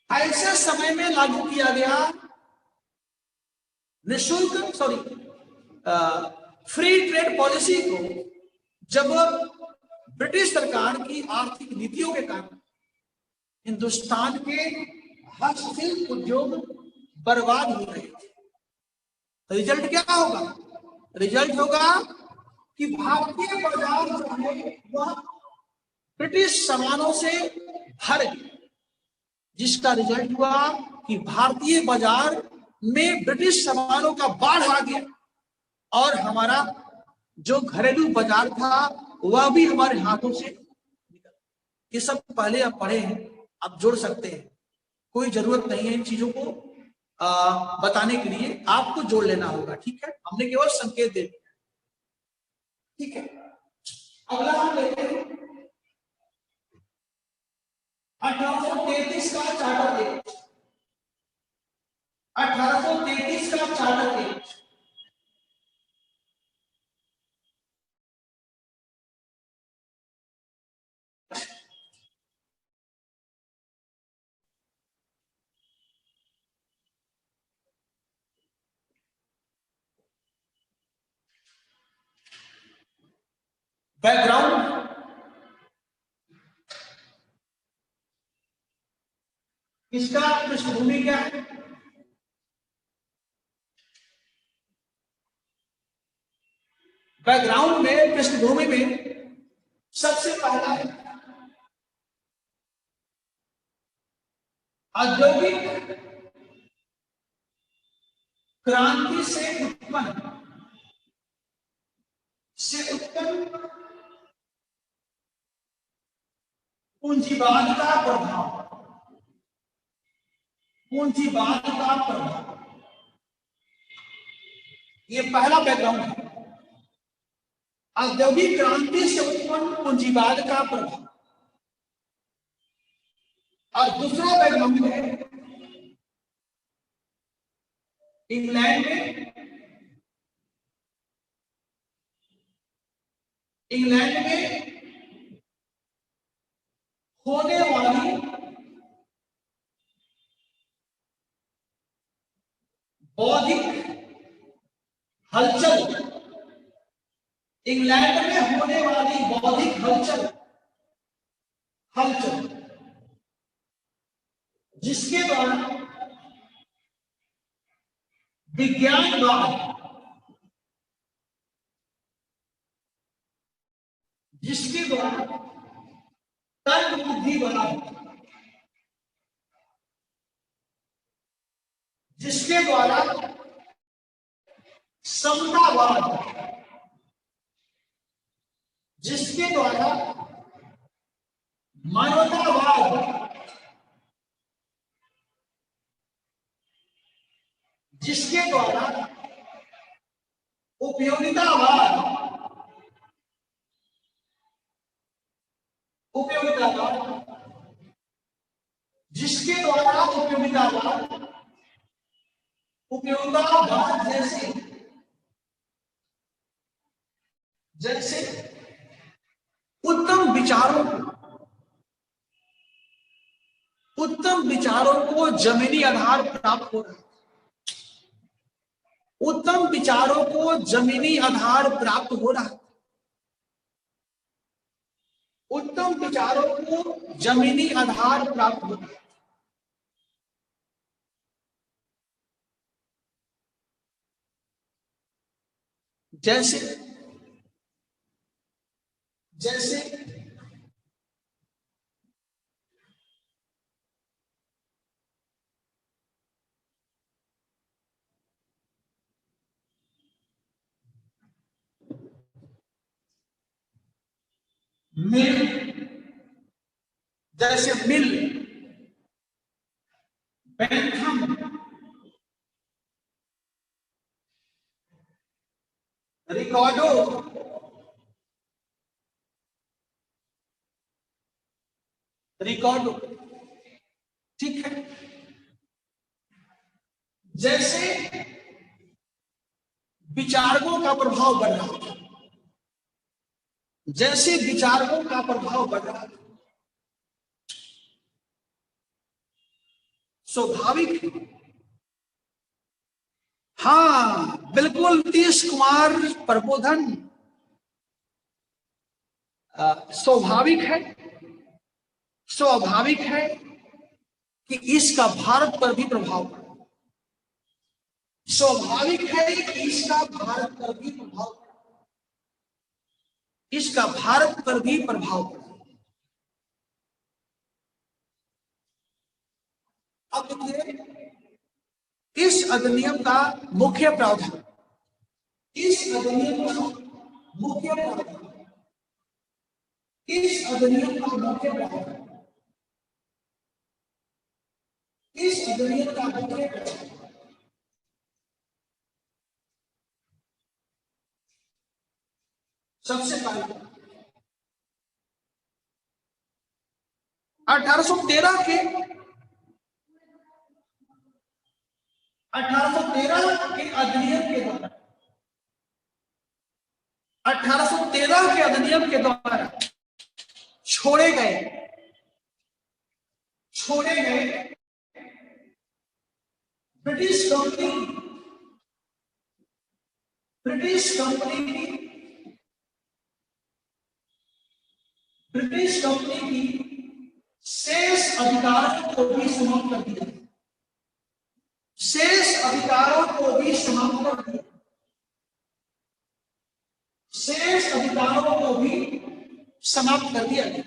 ऐसे समय में लागू किया गया निःशुल्क फ्री ट्रेड पॉलिसी को, जब ब्रिटिश सरकार की आर्थिक नीतियों के कारण हिंदुस्तान के हस्तशिल्प उद्योग बर्बाद हो रहे थे। रिजल्ट क्या होगा? रिजल्ट होगा कि भारतीय बाजार जो है वह ब्रिटिश सामानों से भर गया, जिसका रिजल्ट हुआ कि भारतीय बाजार में ब्रिटिश सामानों का बाढ़ आ गया और हमारा जो घरेलू बाजार था वह भी हमारे हाथों से निकल। ये सब पहले आप पढ़े हैं, आप जोड़ सकते हैं, कोई जरूरत नहीं है इन चीजों को बताने के लिए, आपको जोड़ लेना होगा। ठीक है, हमने केवल संकेत दे दिया। ठीक है, अगला हम लेते हैं 1833 का चार्टर एक्ट। 1833 का चार्टर एक्ट बैकग्राउंड, इसका पृष्ठभूमि क्या है? बैकग्राउंड में, पृष्ठभूमि में सबसे पहला है औद्योगिक क्रांति से उत्पन्न पूंजीवाद का प्रभाव। ये पहला बैकग्राउंड है, औद्योगिक क्रांति से उत्पन्न पूंजीवाद का प्रभाव। और दूसरा बैकग्राउंड है इंग्लैंड में होने वाली बौद्धिक हलचल, इंग्लैंड में होने वाली बौद्धिक हलचल जिसके द्वारा विज्ञानवाद, जिसके द्वारा तर्क बुद्धिवाद, जिसके द्वारा समतावाद, जिसके द्वारा मानवतावाद जिसके द्वारा उपयोगितावाद जिसके द्वारा उपयोगितावाद जैसे उत्तम विचारों को जमीनी आधार प्राप्त हो रहा है। उत्तम विचारों को जमीनी आधार प्राप्त हो रहा है। उत्तम विचारों को जमीनी आधार प्राप्त हो रहा है। जैसे मिल, बेंथम, रिकॉर्डो, ठीक है। जैसे विचारकों का प्रभाव बढ़ रहा है, स्वाभाविक। हाँ बिल्कुल, नीतीश कुमार प्रबोधन स्वाभाविक है कि इसका भारत पर भी प्रभाव पड़ा। स्वाभाविक है कि इसका भारत पर भी प्रभाव पड़ा। अब देखिए, इस अधिनियम का मुख्य प्रावधान, सबसे पहले 1813 के अधिनियम के द्वारा छोड़े गए ब्रिटिश कंपनी की शेष अधिकारों को भी समाप्त कर दिया। शेष अधिकारों को भी समाप्त कर दिया गया।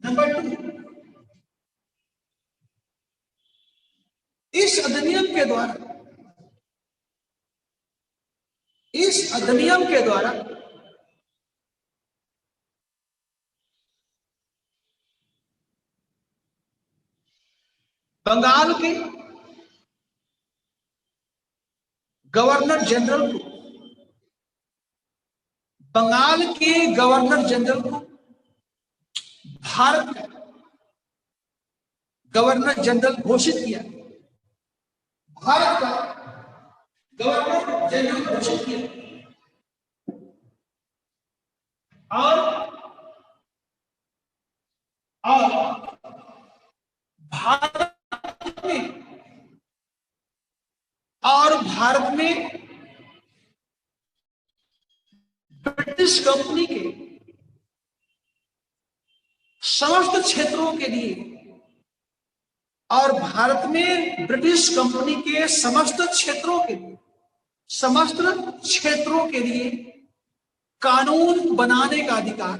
नंबर 2, इस अधिनियम के द्वारा बंगाल के गवर्नर जनरल को भारत का गवर्नर जनरल घोषित किया। और भारत में ब्रिटिश कंपनी के समस्त क्षेत्रों के लिए कानून बनाने का अधिकार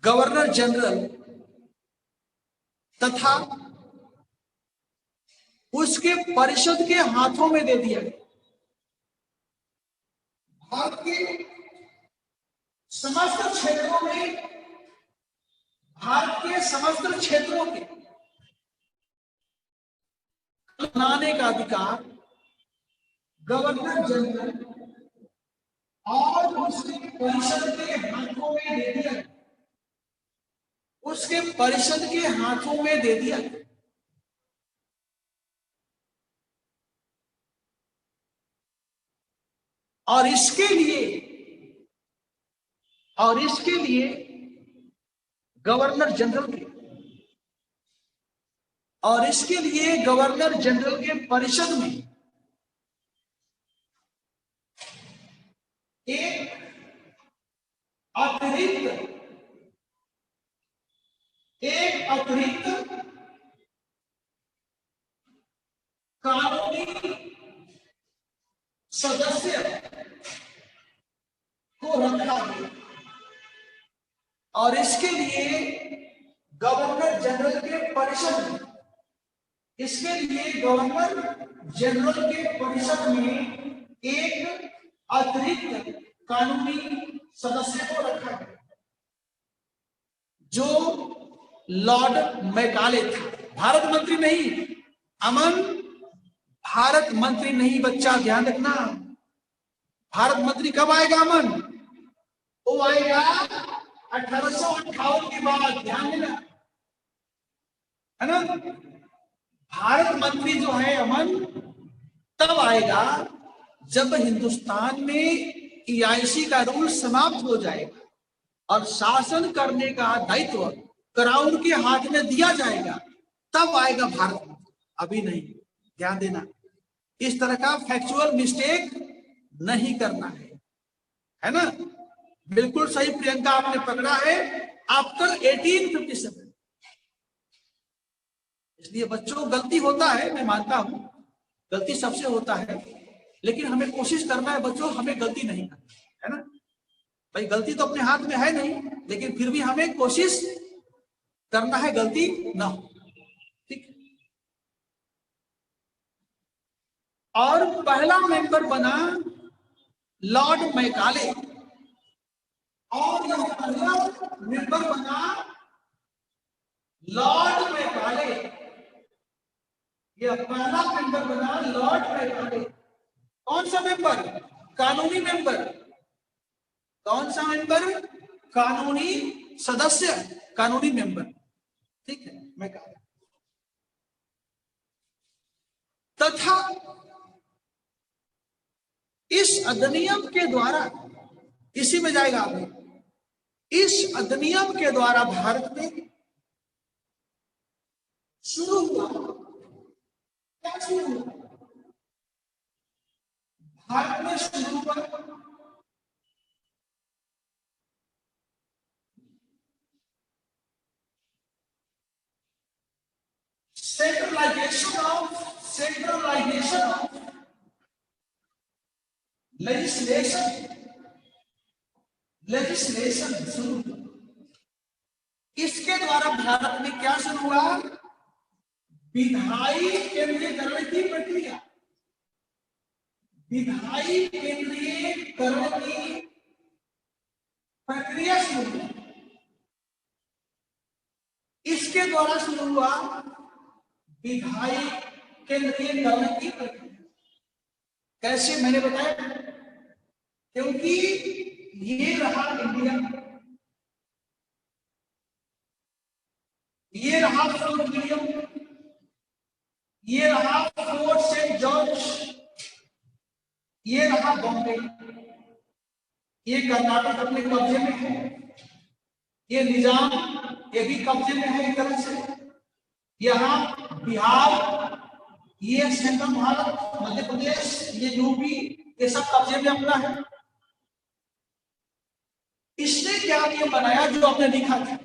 गवर्नर जनरल तथा उसके परिषद के हाथों में दे दिया गया। भारत के समस्त क्षेत्रों में भारत के समस्त क्षेत्रों के बनाने का अधिकार गवर्नर जनरल और उसके परिषद के हाथों में दे दिया, उसके परिषद के हाथों में दे दिया। और इसके लिए गवर्नर जनरल के परिषद में एक अतिरिक्त कानूनी सदस्य को रखा गया। और इसके लिए गवर्नर जनरल के परिषद में एक अतिरिक्त कानूनी सदस्य को रखा गया, जो लॉर्ड मैकाले था। भारत मंत्री नहीं, अमन भारत मंत्री नहीं, बच्चा ध्यान रखना। भारत मंत्री कब आएगा अमन? वो आएगा 1858 के बाद, ध्यान देना, है ना। भारत मंत्री जो है अमन तब आएगा जब हिंदुस्तान में EIC का रूल समाप्त हो जाएगा और शासन करने का दायित्व क्राउन के हाथ में दिया जाएगा, तब आएगा भारत मंत्री, अभी नहीं, ध्यान देना। इस तरह का फैक्चुअल मिस्टेक नहीं करना है ना। बिल्कुल सही प्रियंका आपने पकड़ा है, आफ्टर 1857। इसलिए बच्चों गलती होता है, मैं मानता हूं गलती सबसे होता है, लेकिन हमें कोशिश करना है बच्चों, हमें गलती नहीं करनी है ना भाई। गलती तो अपने हाथ में है नहीं, लेकिन फिर भी हमें कोशिश करना है गलती ना हो, ठीक। और पहला मेंबर बना लॉर्ड मैकाले, और यह पहला मेंबर बना लॉर्ड मैकाले, यह पहला मेंबर बना लॉर्ड मैकाले। कौन सा मेंबर? कानूनी मेंबर। कौन सा मेंबर? कानूनी सदस्य, कानूनी मेंबर, ठीक है, मैकाले। तथा इस अधिनियम के द्वारा, इसी में जाएगा आपने, इस अधिनियम के द्वारा भारत में शुरू हुआ, क्या शुरू हुआ? भारत में शुरू हुआ सेंट्रलाइजेशन ऑफ लेजिस्लेशन शुरू हुआ। इसके द्वारा भारत में क्या शुरू हुआ? विधायी केंद्रीयकरण की प्रक्रिया, विधायी केंद्रीयकरण की प्रक्रिया शुरू हुई। इसके द्वारा शुरू हुआ विधायी केंद्रीयकरण की प्रक्रिया। कैसे? मैंने बताया, क्योंकि ये रहा इंडिया, ये रहा फोर्ट विलियम, ये रहा फोर्ट सेंट जॉर्ज, ये रहा बॉम्बे, ये कर्नाटक अपने कब्जे में है, ये निजाम ये भी कब्जे में है एक तरह से, यहाँ बिहार, ये सेंट्रल भारत, मध्य प्रदेश, ये यूपी, ये सब कब्जे में अपना है। इसने क्या नियम बनाया जो आपने लिखा था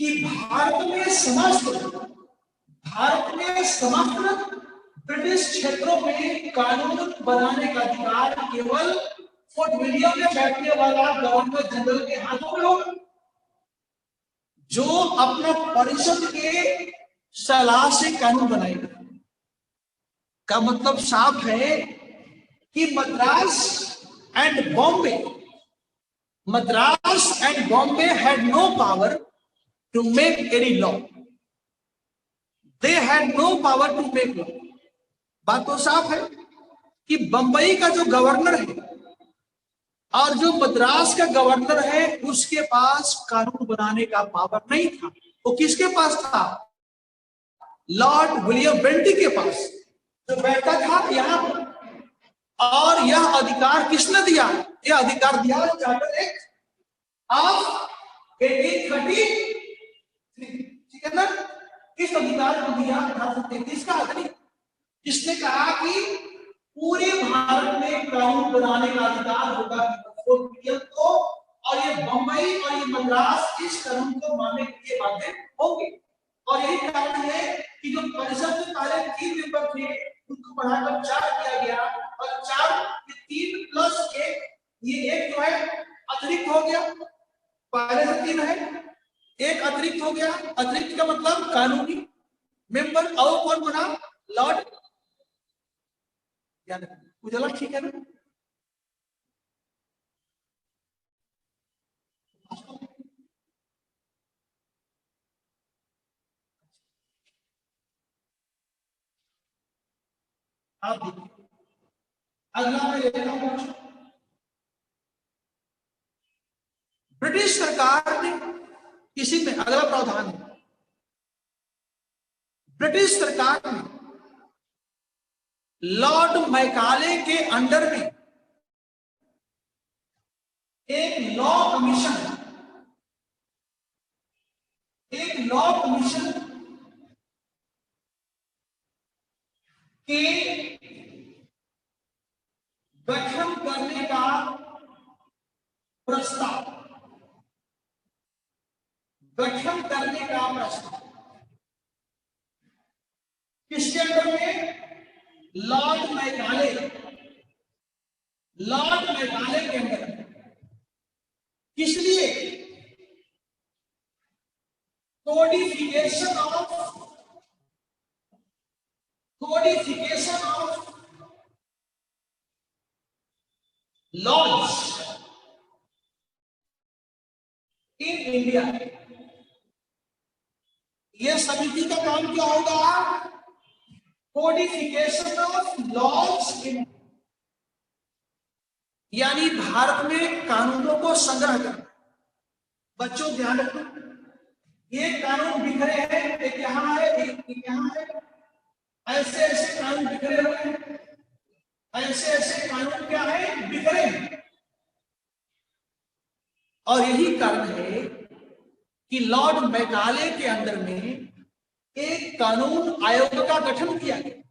कि भारत में समस्त ब्रिटिश क्षेत्रों में कानून बनाने का अधिकार केवल फोर्ट विलियम में बैठने वाला गवर्नर जनरल के हाथों में होगा, जो अपना परिषद के सलाह से कानून बनाएगा। का मतलब साफ है कि Madras and Bombay Madras and Bombay had no power to make any law. They had no power to make law. बात तो साफ है कि बंबई का जो गवर्नर है और जो मद्रास का गवर्नर है उसके पास कानून बनाने का पावर नहीं था। वो किसके पास था? लॉर्ड विलियम बेंटिक के पास, जो बैठा था यहाँ पर। और यह अधिकार किसने दिया? यह अधिकार दिया चार्टर एक्ट ऑफ 1833, ठीक है ना। इस अधिकार को दिया 1833 का अधिकार, जिसने कहा कि पूरे भारत में कानून बनाने का अधिकार होगा को, और ये बंबई और ये मद्रास इस कानून को मानने के लिए बाध्य होंगे। और यही कारण है कि जो परिषद में पहले 3 मेंबर थे उनको बढ़ाकर 4 किया गया, और 4 3 प्लस 1, ये एक जो है अतिरिक्त हो गया। पहले से 3 है, एक अतिरिक्त हो गया। अतिरिक्त का मतलब कानूनी मेंबर। और कौन बना? लॉर्ड, उजाला, ठीक है ना। आप देखिए अगला मैं लेता हूं। ब्रिटिश सरकार ने किसी में, अगला प्रावधान है, ब्रिटिश सरकार ने लॉर्ड मैकाले के अंडर में एक लॉ कमीशन के गठन करने का प्रस्ताव किसके अंदर में? लॉर्ड मैकाले के अंदर। किस लिए? Codification of laws in India. यह समिति का काम क्या होगा? कोडिफिकेशन ऑफ लॉज इन, यानी भारत में कानूनों को संग्रह करना। बच्चों ध्यान रखो, ये कानून बिखरे हैं, एक यहाँ है, एक यहाँ है, ऐसे ऐसे कानून बिखरे हुए हैं, ऐसे कानून क्या है? बिखरे हैं। और यही कारण है कि लॉर्ड मैकाले के अंदर में एक कानून आयोग का गठन किया गया,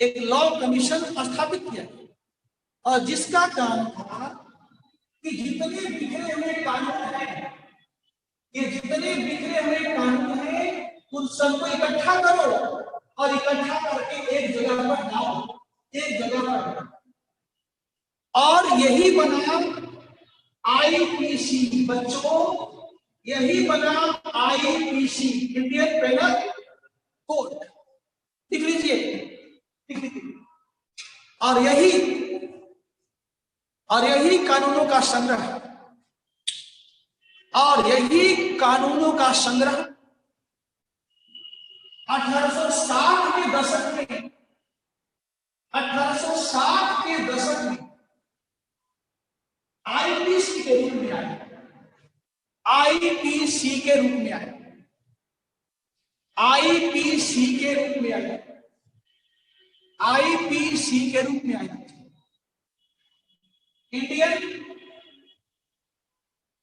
एक लॉ कमीशन स्थापित किया गया, और जिसका काम था कि जितने बिखरे हुए कानून हैं, ये जितने बिखरे हुए कानून हैं, उन सबको इकट्ठा करो और इकट्ठा करके एक जगह पर लाओ, एक जगह पर। और यही बना आईपीसी। बच्चों, यही बना आईपीसी, इंडियन पेनल कोड। लिख लीजिए। और यही कानूनों का संग्रह, और यही कानूनों का संग्रह 1860 के दशक में, 1860 के दशक में आईपीसी के रूप में आया। आईपीसी के रूप में आया। आईपीसी के रूप में आया। आईपीसी के रूप में आया। Indian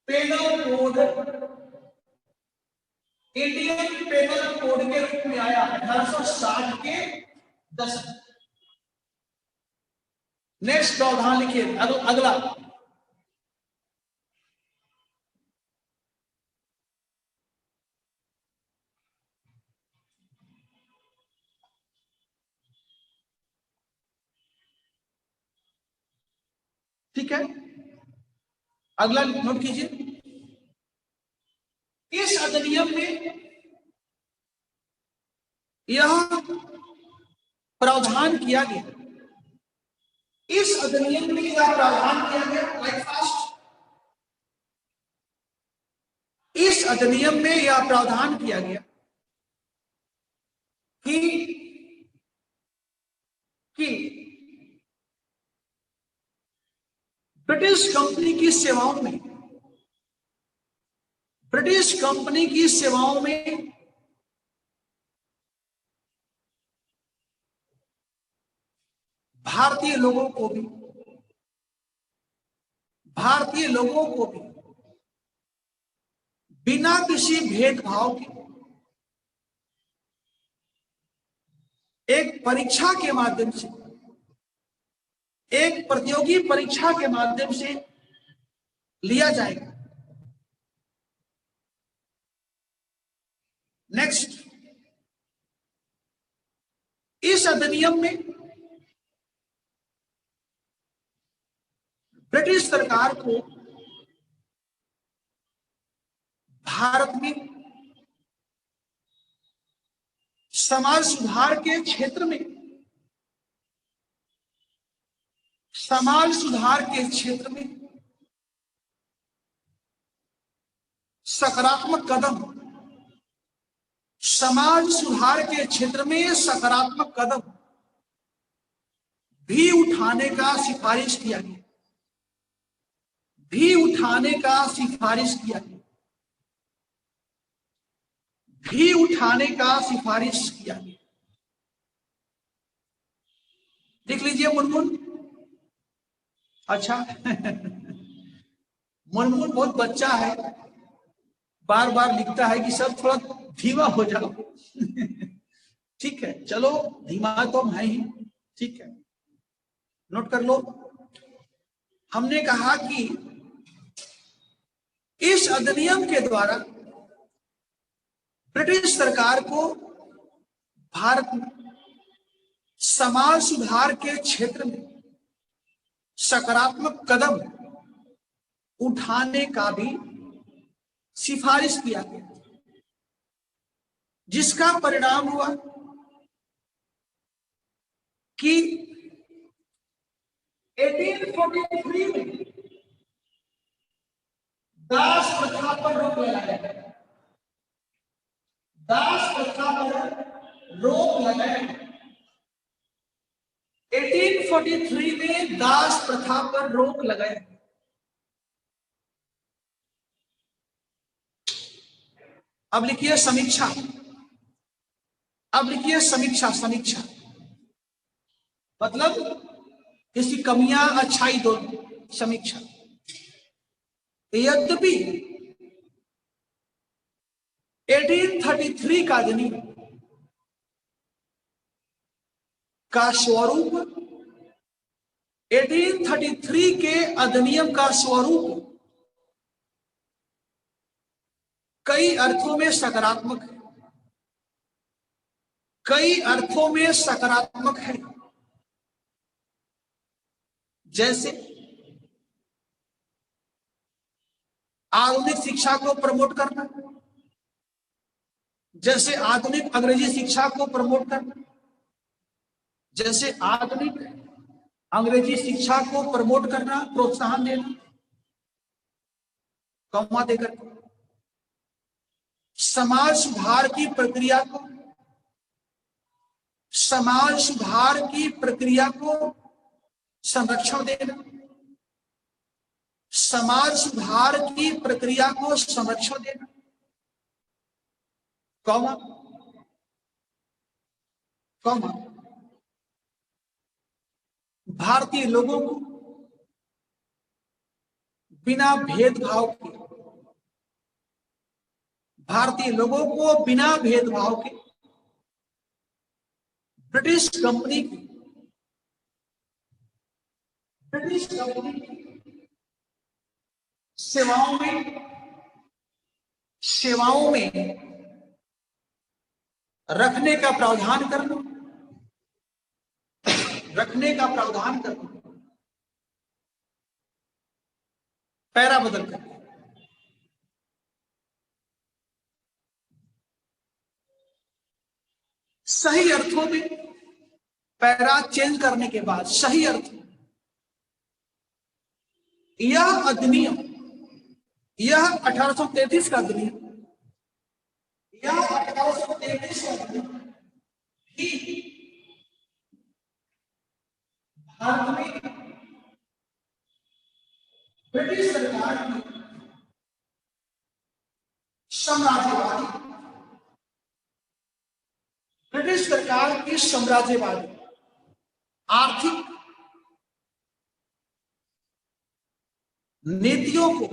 penal code, Indian penal code के रूप में आया 1860 के दशक। नेक्स्ट प्रावधान लिखिए, अगला। ठीक है, अगला नोट कीजिए। इस अधिनियम में यह प्रावधान किया गया, इस अधिनियम में यह प्रावधान किया गया, अधिनियम में यह प्रावधान किया गया कि ब्रिटिश कंपनी की सेवाओं में भारतीय लोगों को भी बिना किसी भेदभाव के एक परीक्षा के माध्यम से, एक प्रतियोगी परीक्षा के माध्यम से लिया जाएगा। नेक्स्ट, इस अधिनियम में ब्रिटिश सरकार को भारत में समाज सुधार के क्षेत्र में सकारात्मक कदम, समाज सुधार के क्षेत्र में सकारात्मक कदम भी उठाने का सिफारिश किया गया। लिख लीजिए मुनमुन। अच्छा मुनमुन बहुत बच्चा है, बार बार लिखता है कि सब थोड़ा धीमा हो जाओ ठीक है, चलो धीमा तो हम है ही, ठीक है, नोट कर लो। हमने कहा कि इस अधिनियम के द्वारा ब्रिटिश सरकार को भारत में समाज सुधार के क्षेत्र में सकारात्मक कदम उठाने का भी सिफारिश किया गया, जिसका परिणाम हुआ कि 1843 में दास प्रथा पर रोक लगाया गया। 1843 में दास प्रथा पर रोक लगाया। अब लिखिए समीक्षा। समीक्षा मतलब इसकी कमियां अच्छाई दोनों, समीक्षा। यद्यपि 1833 का अधिनियम का स्वरूप, 1833 के अधिनियम का स्वरूप कई अर्थों में सकारात्मक है, जैसे आधुनिक शिक्षा को प्रमोट करना, जैसे आधुनिक अंग्रेजी शिक्षा को प्रमोट करना, जैसे आधुनिक अंग्रेजी शिक्षा को प्रमोट करना, प्रोत्साहन देना, कौमा देकर समाज सुधार की प्रक्रिया को संरक्षण देना, समाज सुधार की प्रक्रिया को संरक्षण देना, कौमा भारतीय लोगों को बिना भेदभाव के ब्रिटिश कंपनी की सेवाओं में रखने का प्रावधान करना, पैरा बदल कर सही अर्थों में पैरा चेंज करने के बाद सही अर्थ में यह 1833 का अधिनियम या 1833 भी भारत में ब्रिटिश सरकार की साम्राज्यवादी आर्थिक नीतियों को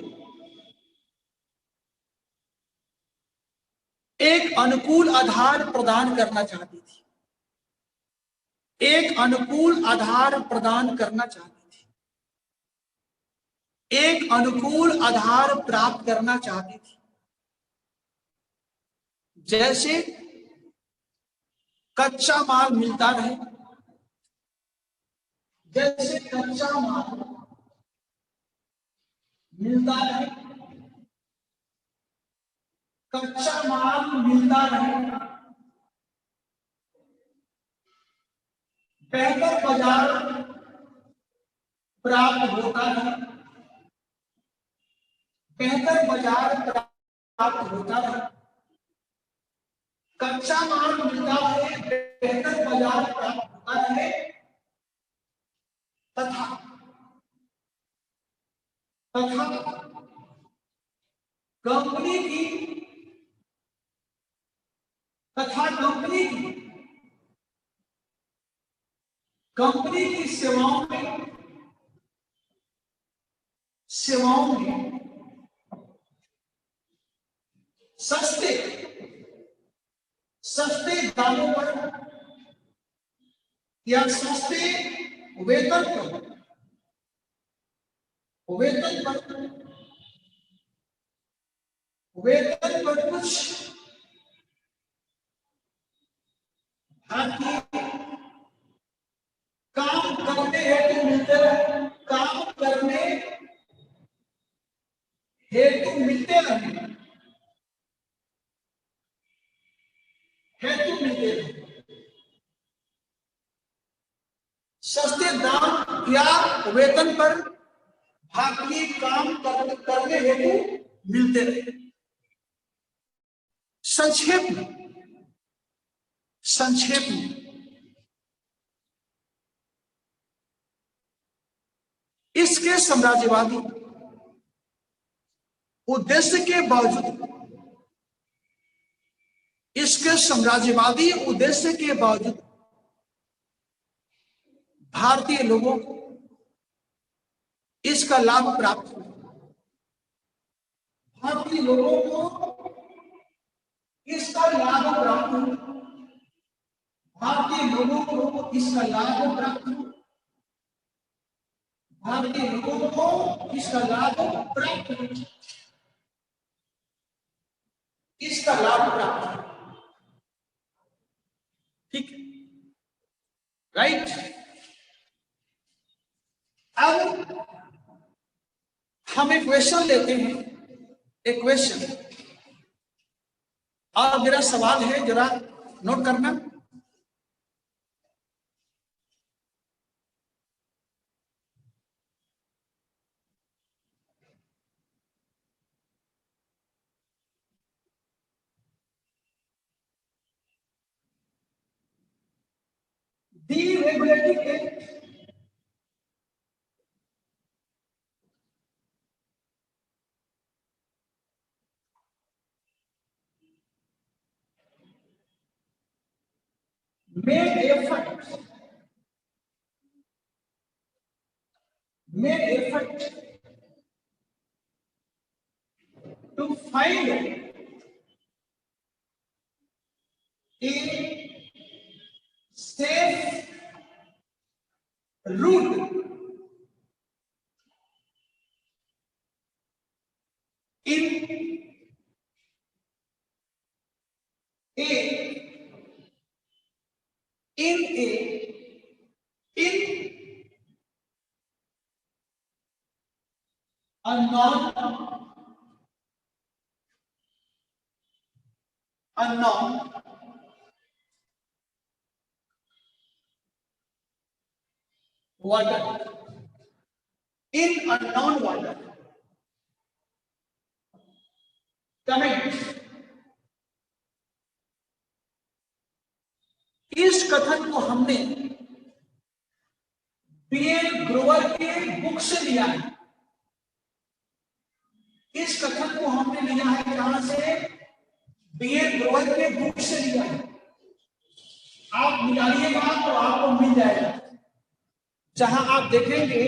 एक अनुकूल आधार प्रदान करना चाहती थी, एक अनुकूल आधार प्रदान करना चाहती थी, एक अनुकूल आधार प्राप्त करना चाहती थी। जैसे कच्चा माल मिलता रहे, जैसे कच्चा माल मिलता रहे, कच्चा माल मिलता रहे, बेहतर बाजार प्राप्त होता है, बेहतर बाजार प्राप्त होता है, कच्चा माल मिलता है, बेहतर बाजार प्राप्त होता है, तथा कंपनी की सेवाओं में सस्ते दामों पर या सस्ते वेतन पर कुछ भारतीय काम करने हेतु मिलते रहे, काम करने हेतु मिलते रहे, सस्ते दाम या वेतन पर भारतीय काम करने हेतु मिलते रहे। संक्षेप में इसके साम्राज्यवादी उद्देश्य के बावजूद भारतीय लोगों को इसका लाभ प्राप्त हुआ, भारतीय लोगों को इसका लाभ प्राप्त हुआ, भारतीय लोगों को इसका लाभ प्राप्त हुआ, भारतीय लोगों को इसका लाभ प्राप्त हुआ, इसका लाभ प्राप्त हुआ। ठीक, राइट। अब हम एक क्वेश्चन लेते हैं, एक क्वेश्चन, और मेरा सवाल है, जरा नोट करना। Deregulating Act made effort to find a safe route in unknown water, in unknown water. Comment. इस कथन को हमने बीएन ग्रोवर के बुक से लिया है। इस कथन को हमने लिया है कहां से? बीएन ग्रोवर के बुक से लिया है। आप निकालिएगा तो आपको मिल जाएगा, जहां आप देखेंगे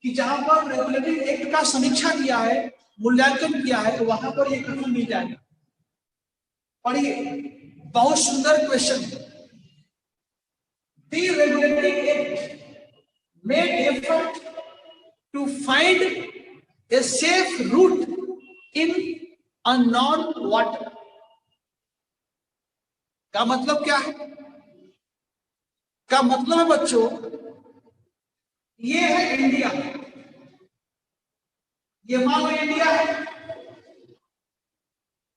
कि जहां पर रेगुलेटरी एक्ट का समीक्षा किया है, मूल्यांकन किया है, तो वहां पर ये कथन मिल जाएगा। पढ़िए, बहुत सुंदर क्वेश्चन है। The regulating act made effort to find a safe route in unknown water। का मतलब क्या है? का मतलब है बच्चों, ये है इंडिया, ये मान लो इंडिया है,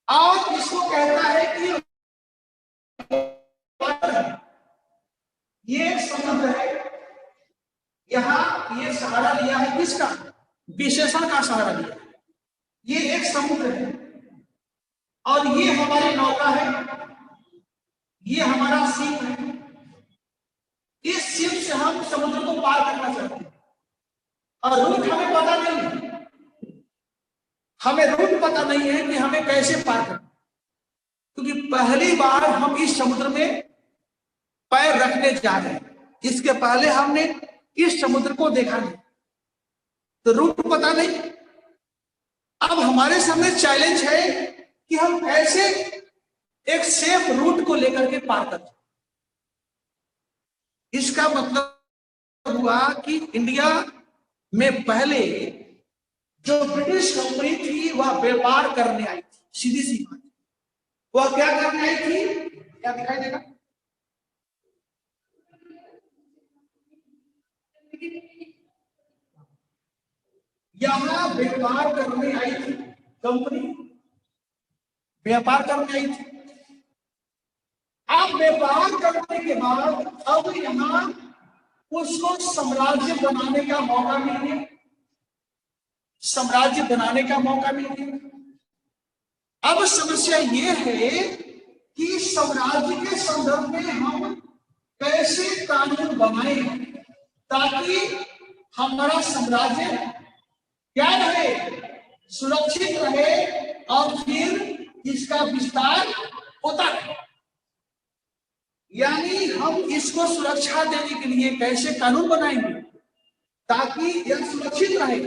और इसको कहता है कि ये समुद्र है। यहां ये सहारा लिया है किसका? विशेषण का सहारा लिया। ये एक समुद्र है और ये हमारी नौका है, ये हमारा शिप है। इस शिप से हम समुद्र को पार करना चाहते हैं और रूट हमें पता नहीं है। हमें रूट पता नहीं है कि हमें कैसे पार करना, क्योंकि पहली बार हम इस समुद्र में पैर रखने जा रहे हैं। इसके पहले हमने इस समुद्र को देखा नहीं, तो रूट पता नहीं। अब हमारे सामने चैलेंज है कि हम कैसे एक सेफ रूट को लेकर के पार करते। इसका मतलब हुआ कि इंडिया में पहले जो ब्रिटिश कंपनी थी वह व्यापार करने आई थी। सीधी सी बात, वह क्या करने आई थी? क्या दिखाई देगा? यहां व्यापार करने आई थी कंपनी, व्यापार करने आई थी। अब व्यापार करने के बाद अब यहां उसको साम्राज्य बनाने का मौका मिल गया, साम्राज्य बनाने का मौका मिल गया। अब समस्या यह है कि साम्राज्य के संदर्भ में हम कैसे कानून बनाएं ताकि हमारा साम्राज्य क्या रहे? सुरक्षित रहे और फिर इसका विस्तार होता रहे। यानी हम इसको सुरक्षा देने के लिए कैसे कानून बनाएंगे ताकि यह सुरक्षित रहे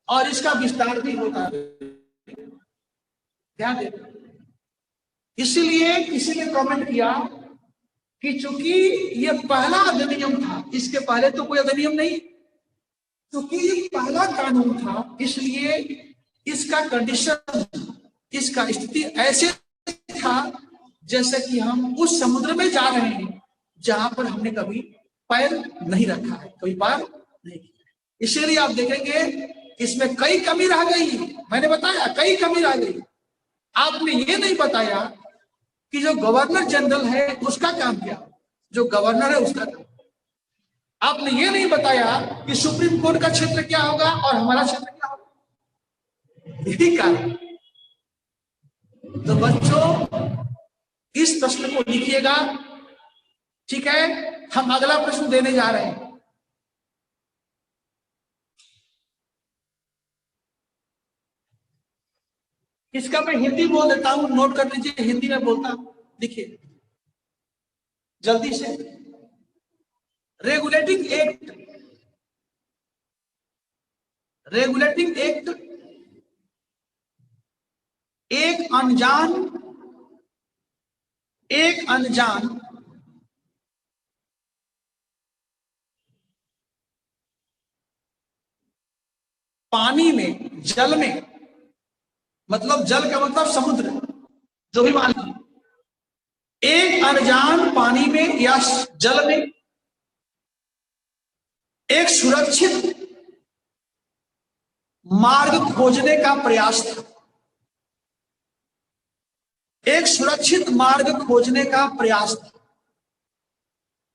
और इसका विस्तार भी होता रहे। ध्यान दें। इसीलिए किसी ने कमेंट किया कि चूंकि यह पहला अधिनियम था, इसके पहले तो कोई अधिनियम नहीं, क्योंकि ये पहला कानून था इसलिए इसका कंडीशन, इसका स्थिति ऐसे था जैसे कि हम उस समुद्र में जा रहे हैं जहां पर हमने कभी पैर नहीं रखा है, कभी पार नहीं किया। इसीलिए आप देखेंगे इसमें कई कमी रह गई। मैंने बताया कई कमी रह गई। आपने ये नहीं बताया कि जो गवर्नर जनरल है उसका काम क्या, जो गवर्नर है उसका काम। आपने ये नहीं बताया कि सुप्रीम कोर्ट का क्षेत्र क्या होगा और हमारा क्षेत्र क्या होगा। यही कारण। तो बच्चों इस प्रश्न को लिखिएगा, ठीक है? हम अगला प्रश्न देने जा रहे हैं। इसका मैं हिंदी बोल देता हूं, नोट कर लीजिए, हिंदी में बोलता हूं। देखिए जल्दी से। रेगुलेटिंग एक्ट, रेगुलेटिंग एक्ट एक अनजान पानी में, जल में, मतलब जल का मतलब समुद्र, जो भी मान लीजिए, एक अनजान पानी में या जल में एक सुरक्षित मार्ग खोजने का प्रयास था। एक सुरक्षित मार्ग खोजने का प्रयास था।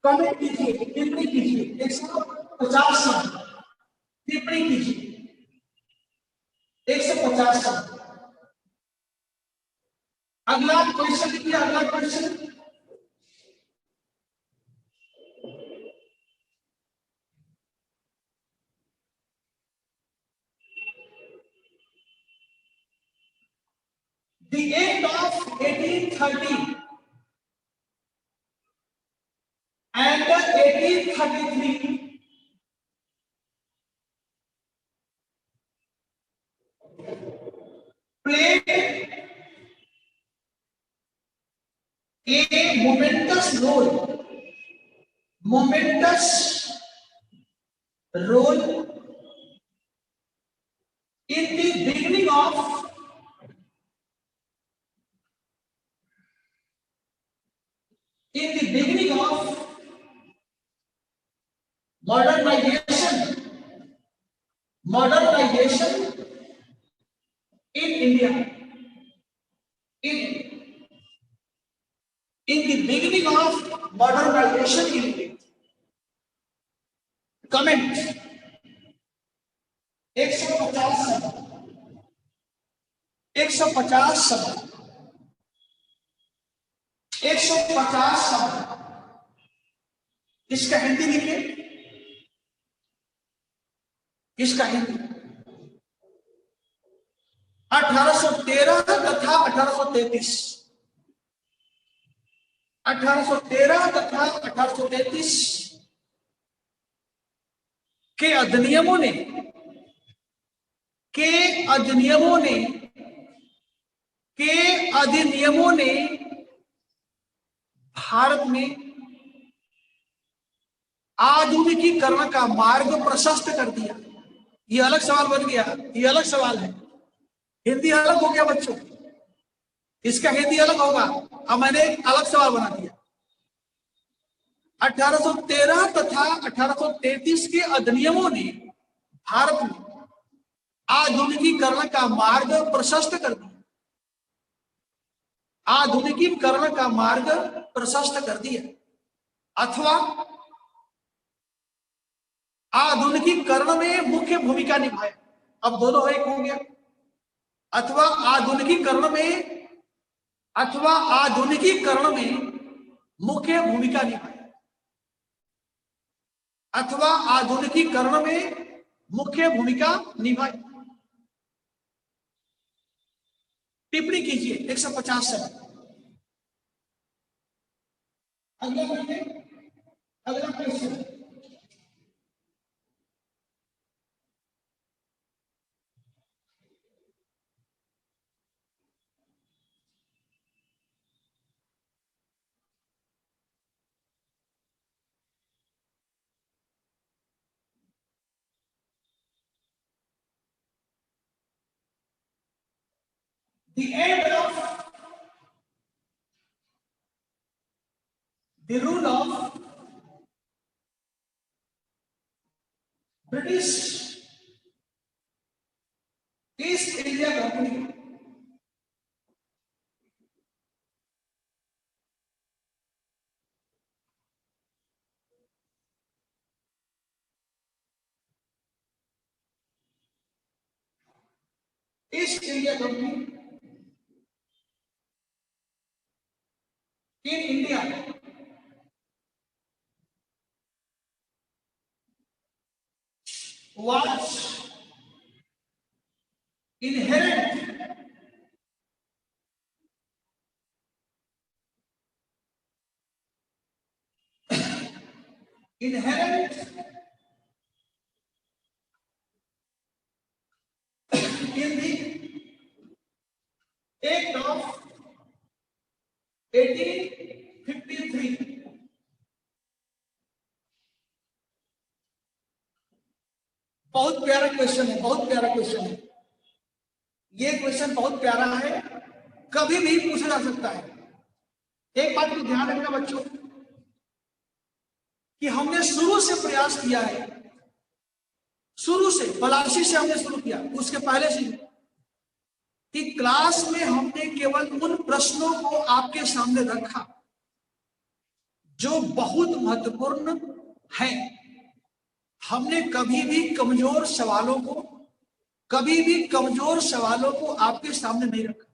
कमेंट कीजिए, टिप्पणी कीजिए, 150 शब्द टिप्पणी कीजिए, 150 शब्द। अगला क्वेश्चन लिखिए, अगला question. 1830 and 1833 played a momentous role in the beginning of modernization in India. In the beginning of modernization in India. Comment 150 शब्द 150 शब्द इसका हिंदी लिखे, इसका हिंदी 1813 तथा 1833 1813 तथा 1833 के अधिनियमों ने भारत में आधुनिकीकरण का मार्ग प्रशस्त कर दिया। ये अलग सवाल बन गया, ये अलग सवाल है। हिंदी अलग हो गया बच्चों, इसका हिंदी अलग होगा। अब मैंने एक अलग सवाल बना दिया। 1813 तथा 1833 के अधिनियमों ने भारत में आधुनिकीकरण का मार्ग प्रशस्त कर दिया। आधुनिकीकरण का मार्ग प्रशस्त कर दिया अथवा आधुनिकीकरण में मुख्य भूमिका निभाया। अब दोनों एक हो गया। अथवा आधुनिकीकरण में मुख्य भूमिका निभाया। अथवा आधुनिकीकरण में मुख्य भूमिका निभाई। टिप्पणी कीजिए 150 शब्द। अगला question the end of the rule of British East India Company in India was inherent in the Act of 1853। बहुत प्यारा क्वेश्चन है, बहुत प्यारा क्वेश्चन है। ये क्वेश्चन बहुत प्यारा है, कभी भी पूछा जा सकता है। एक बात को ध्यान रखना बच्चों कि हमने शुरू से प्रयास किया है, शुरू से पलासी से हमने शुरू किया, उसके पहले से कि क्लास में हमने केवल उन प्रश्नों को आपके सामने रखा जो बहुत महत्वपूर्ण है। हमने कभी भी कमजोर सवालों को आपके सामने नहीं रखा।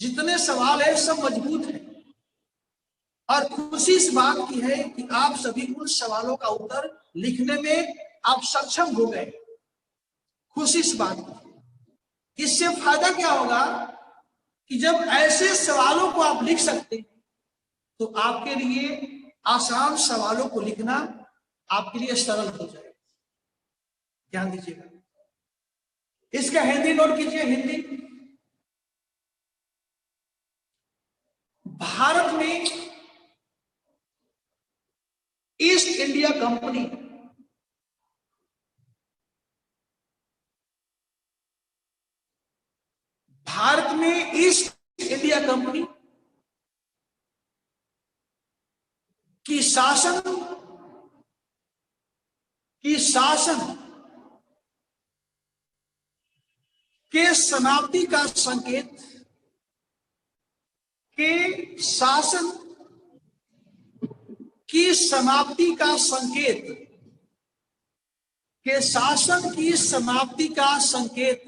जितने सवाल है सब मजबूत है और खुशी इस बात की है कि आप सभी उन सवालों का उत्तर लिखने में आप सक्षम हो गए। खुशी इस बात की। इससे फायदा क्या होगा कि जब ऐसे सवालों को आप लिख सकते हैं तो आपके लिए आसान सवालों को लिखना आपके लिए सरल हो जाएगा। ध्यान दीजिएगा, इसका हिंदी नोट कीजिए। हिंदी, भारत में ईस्ट इंडिया कंपनी भारत में ईस्ट इंडिया कंपनी की शासन के समाप्ति का संकेत शासन की समाप्ति का संकेत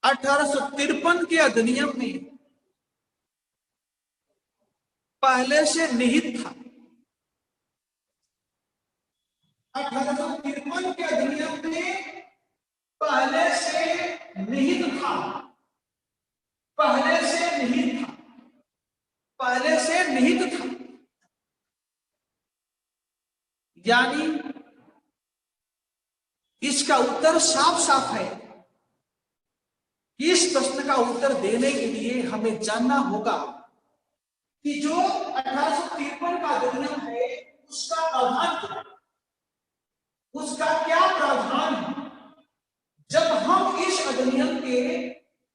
1853 के अधिनियम में पहले से निहित था। 1853 के अधिनियम में पहले से निहित था। यानी इसका उत्तर साफ साफ है। इस प्रश्न का उत्तर देने के लिए हमें जानना होगा कि जो 1853 का अधिनियम है उसका क्या प्रावधान है। जब हम इस अधिनियम के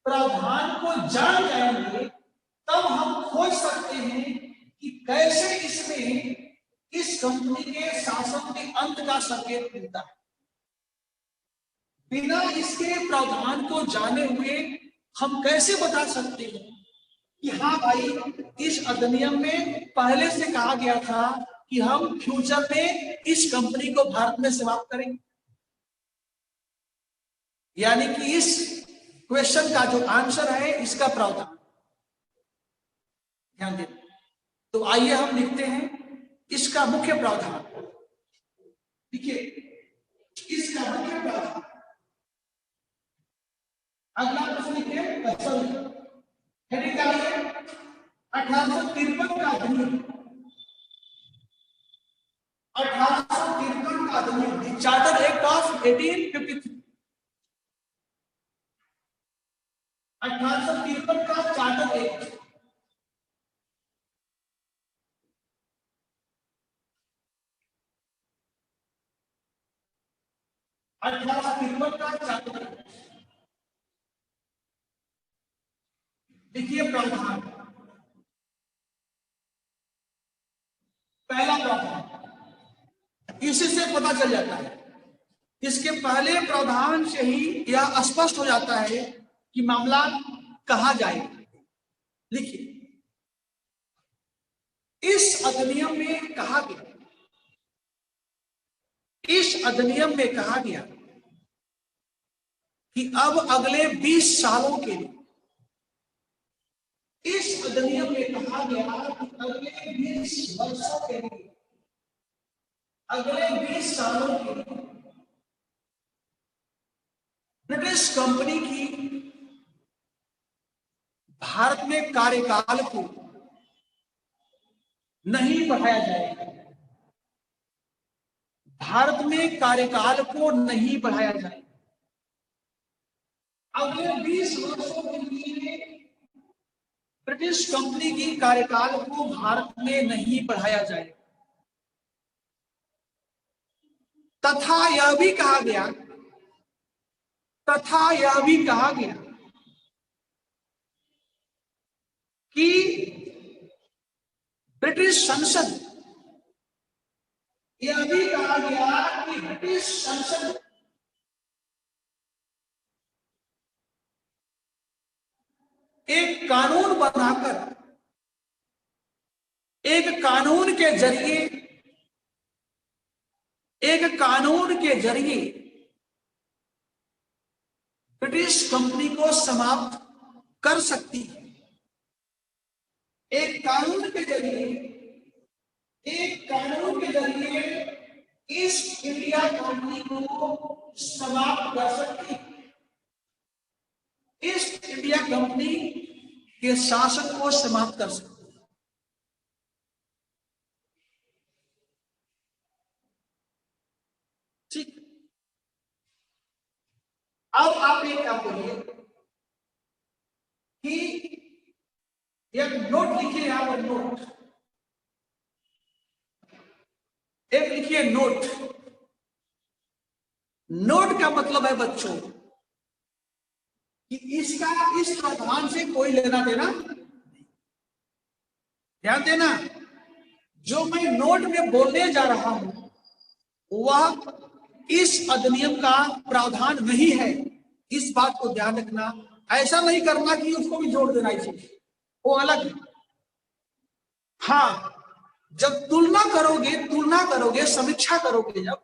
प्रावधान को जान जाएंगे तब हम खोज सकते हैं कि कैसे इसमें इस कंपनी के शासन के अंत का संकेत मिलता है। बिना इसके प्रावधान को जाने हुए हम कैसे बता सकते हैं कि हाँ भाई, इस अधिनियम में पहले से कहा गया था कि हम फ्यूचर में इस कंपनी को भारत में समाप्त करेंगे। यानी कि इस क्वेश्चन का जो आंसर है इसका प्रावधान, ध्यान दें। तो आइए हम लिखते हैं इसका मुख्य प्रावधान। देखिए, इसका मुख्य प्रावधान, अगला प्रश्न लिखिए, हेडिंग डालिए 1853 का अधिनियम। 1853 का अधिनियम, चार्टर एक्ट ऑफ 1853। 1853 का चार्टर एक्ट। देखिए प्रावधान, पहला प्रावधान इसी से पता चल जाता है। इसके पहले प्रावधान से ही यह स्पष्ट हो जाता है कि मामला कहां जाएगा। लिखिए, इस अधिनियम में कहा गया कि अब अगले 20 सालों के लिए, इस अधिनियम में कहा गया कि अगले 20 वर्षों के लिए, अगले 20 सालों के लिए ब्रिटिश कंपनी की भारत में कार्यकाल को नहीं बढ़ाया जाएगा। भारत में कार्यकाल को नहीं बढ़ाया जाएगा। अगले 20 वर्षों के लिए ब्रिटिश कंपनी की कार्यकाल को भारत में नहीं बढ़ाया जाएगा। तथा यह भी कहा गया कि ब्रिटिश संसद, यह भी कहा गया कि ब्रिटिश संसद एक कानून बनाकर, एक कानून के जरिए ब्रिटिश कंपनी को समाप्त कर सकती है। एक कानून के जरिए ईस्ट इंडिया कंपनी को समाप्त कर सकती है। ईस्ट इंडिया कंपनी के शासन को समाप्त कर सकते हैं। ठीक, अब आप एक काम करिए कि एक नोट लिखिए, यहां पर नोट, एक लिखिए नोट। नोट का मतलब है बच्चों कि इसका इस प्रावधान से कोई लेना देना। ध्यान देना, जो मैं नोट में बोलने जा रहा हूं वह इस अधिनियम का प्रावधान नहीं है। इस बात को ध्यान रखना। ऐसा नहीं करना कि उसको भी जोड़ देना चाहिए, वो अलग है। हाँ, जब तुलना करोगे, समीक्षा करोगे जब,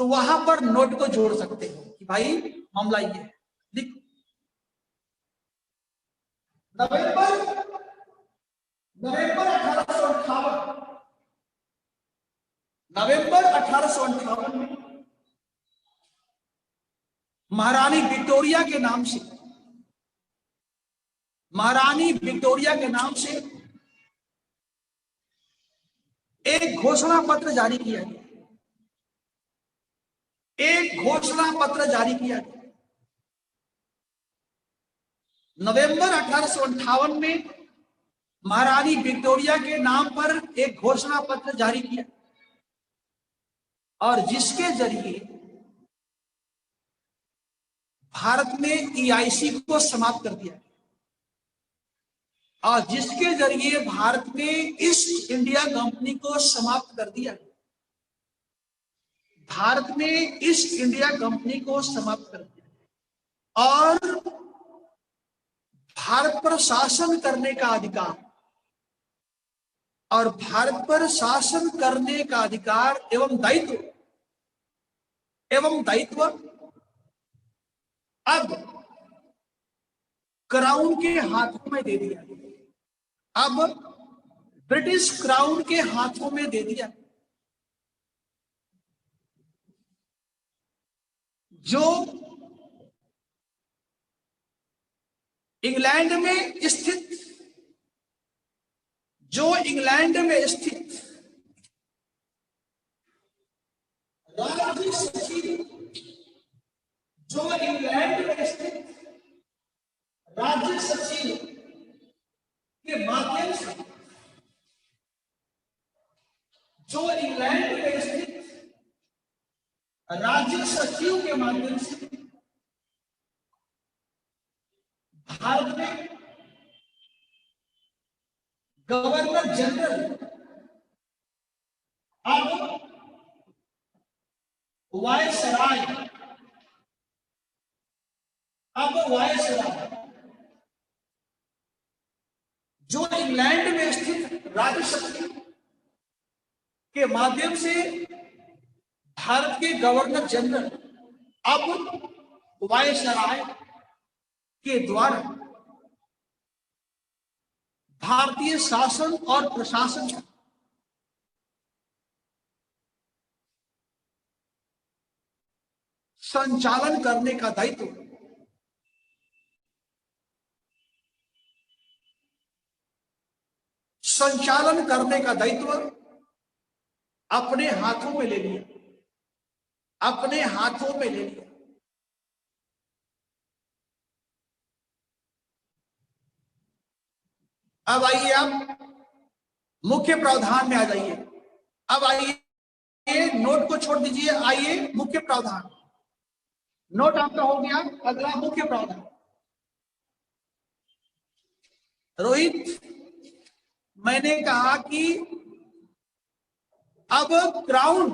तो वहां पर नोट को जोड़ सकते हो कि भाई मामला ये है। लिखो, नवंबर नवंबर 1858, नवंबर 1858 में महारानी विक्टोरिया के नाम से, महारानी विक्टोरिया के नाम से एक घोषणा पत्र जारी किया गया। एक घोषणा पत्र जारी किया गया नवंबर 1858 में महारानी विक्टोरिया के नाम पर एक घोषणा पत्र जारी किया, और जिसके जरिए भारत में EIC को समाप्त कर दिया, और जिसके जरिए भारत में ईस्ट इंडिया कंपनी को समाप्त कर दिया। भारत में ईस्ट इंडिया कंपनी को समाप्त कर दिया और भारत पर शासन करने का अधिकार, और भारत पर शासन करने का अधिकार एवं दायित्व अब क्राउन के हाथों में दे दिया। अब ब्रिटिश क्राउन के हाथों में दे दिया, जो इंग्लैंड में स्थित राज्य सचिव, जो इंग्लैंड में स्थित राज्य सचिव के माध्यम से, जो इंग्लैंड में स्थित राज्य सचिव के माध्यम से भारत में गवर्नर जनरल अब वायसराय, जो इंग्लैंड में स्थित राज्य सचिव के माध्यम से भारत के गवर्नर जनरल अब वायसराय के द्वारा भारतीय शासन और प्रशासन का संचालन करने का दायित्व अपने हाथों में ले लिया, अब आइए आप मुख्य प्रावधान में आ जाइए। अब आइए, नोट को छोड़ दीजिए, आइए मुख्य प्रावधान। नोट आपका हो गया, अगला मुख्य प्रावधान। रोहित, मैंने कहा कि अब क्राउन,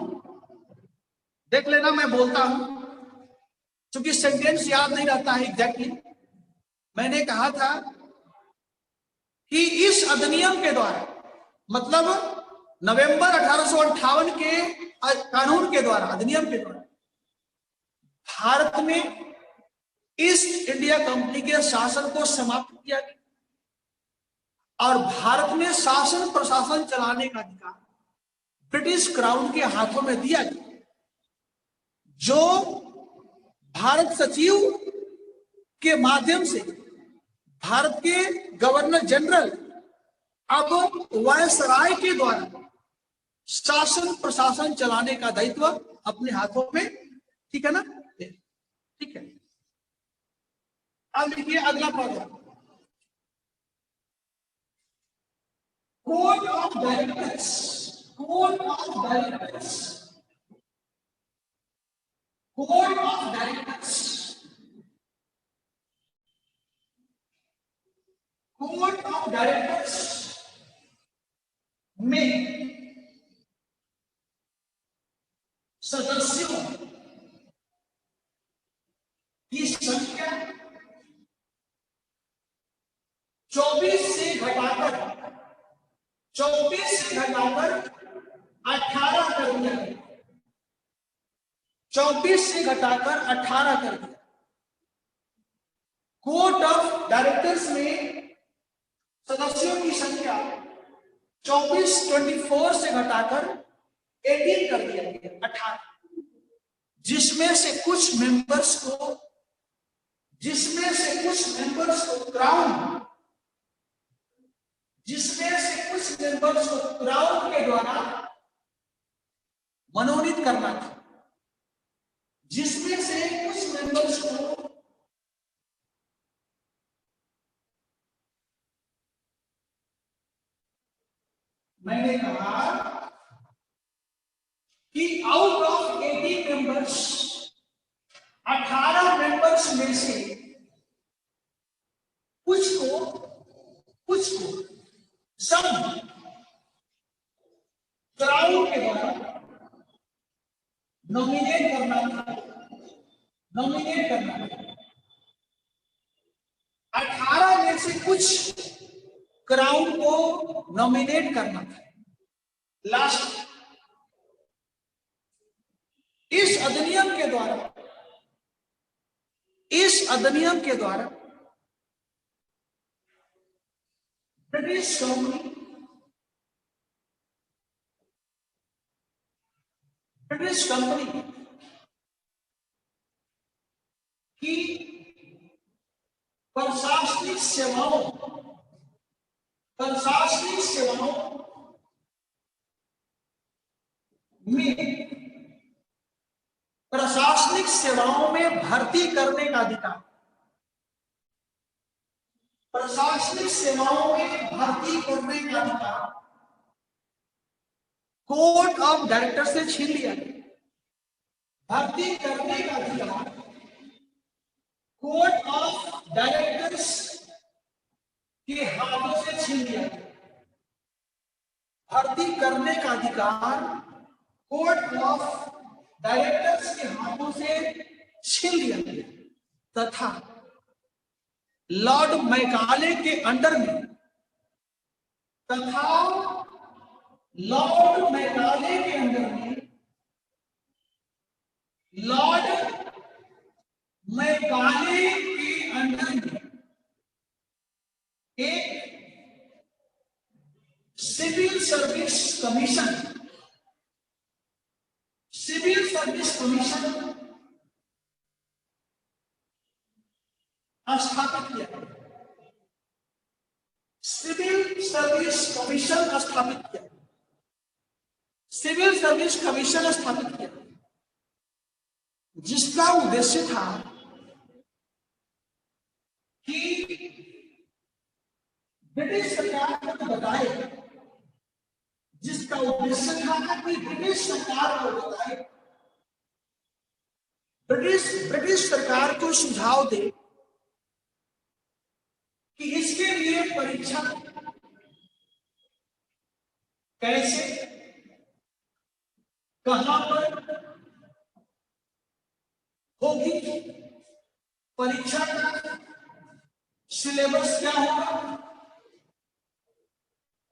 देख लेना मैं बोलता हूं, क्योंकि सेंटेंस याद नहीं रहता है एग्जैक्टली। मैंने कहा था कि इस अधिनियम के द्वारा, मतलब नवंबर 1858 के कानून के द्वारा, अधिनियम के द्वारा भारत में ईस्ट इंडिया कंपनी के शासन को समाप्त किया गया और भारत में शासन प्रशासन चलाने का अधिकार ब्रिटिश क्राउन के हाथों में दिया गया, जो भारत सचिव के माध्यम से भारत के गवर्नर जनरल अब वायसराय के द्वारा शासन प्रशासन चलाने का दायित्व अपने हाथों में, ठीक है ना, ठीक है। अब लिखिए अगला पद, code of directors, code of directors, code of directors, code of directors में सदस्यों की संख्या 24 से घटाकर 18 कर दिया, 24 से घटाकर 18 कर दिया। कोर्ट ऑफ डायरेक्टर्स में सदस्यों की संख्या 24 से घटाकर 18 कर दिया गया, 18, जिसमें से कुछ मेंबर्स को क्राउन के द्वारा मनोनीत करना था, जिसमें से कुछ मेंबर्स को मैंने कहा कि आउट ऑफ 18 मेंबर्स, 18 मेंबर्स में से कुछ को सब क्राउन के द्वारा नॉमिनेट करना था, 18 में से कुछ क्राउन को नॉमिनेट करना था। लास्ट इस अधिनियम के द्वारा ब्रिटिश कंपनी की प्रशासनिक सेवाओं में भर्ती करने का अधिकार, कोर्ट ऑफ डायरेक्टर से छीन लिया गया। भर्ती करने का अधिकार कोर्ट ऑफ डायरेक्टर्स के हाथों से छीन लिया गया। भर्ती करने का अधिकार कोर्ट ऑफ डायरेक्टर्स के हाथों से छीन लिया गया तथा लॉर्ड मैकाले के अंडर में एक सिविल सर्विस कमीशन स्थापित किया। सिविल सर्विस कमीशन स्थापित किया जिसका उद्देश्य था कि ब्रिटिश सरकार को बताए, ब्रिटिश सरकार को सुझाव दे कि इसके लिए परीक्षा कैसे, कहां पर होगी, परीक्षा का सिलेबस क्या होगा,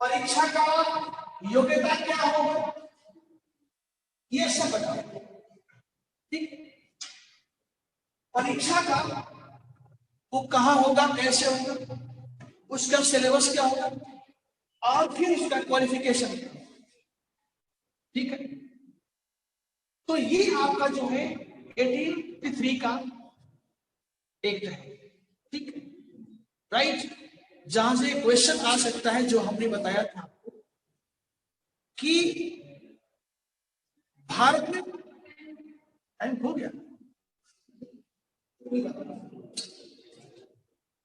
परीक्षा का योग्यता क्या होगा, ये सब बताओ। ठीक, परीक्षा का वो कहां होगा, कैसे होगा, उसका सिलेबस क्या होगा और फिर उसका क्वालिफिकेशन। ठीक है, तो ये आपका जो है 1853 का एक्ट है। ठीक है, राइट, जहां से क्वेश्चन आ सकता है जो हमने बताया था आपको कि भारत में टाइम हो गया।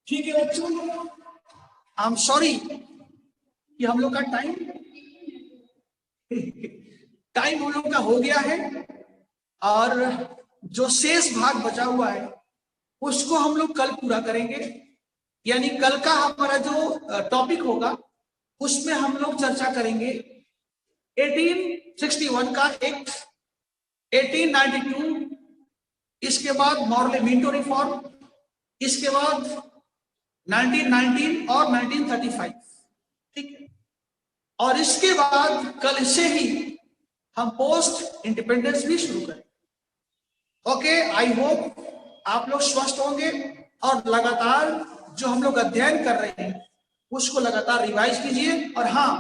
ठीक है बच्चों, आई एम सॉरी कि हम लोग का टाइम हम लोग का हो गया है, और जो शेष भाग बचा हुआ है उसको हम लोग कल पूरा करेंगे। यानी कल का हमारा जो टॉपिक होगा उसमें हम लोग चर्चा करेंगे 1861 का एक्ट, 1892, इसके बाद मॉर्ले-मिंटो रिफॉर्म, इसके बाद 1919 और 1935, ठीक है। और इसके बाद कल से ही हम पोस्ट इंडिपेंडेंस भी शुरू करें। ओके, आई होप आप लोग स्वस्थ होंगे और लगातार जो हम लोग अध्ययन कर रहे हैं उसको लगातार रिवाइज कीजिए। और हाँ,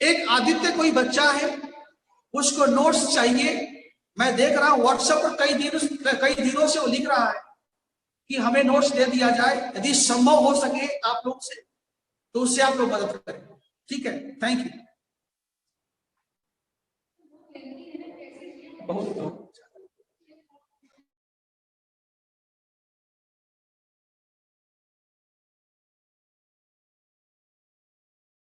एक आदित्य कोई बच्चा है उसको नोट्स चाहिए, मैं देख रहा हूं व्हाट्सएप पर कई दिनों से वो लिख रहा है कि हमें नोट्स दे दिया जाए, यदि संभव हो सके आप लोग से तो उससे आप लोग मदद करें, ठीक है। Thank you. बहुत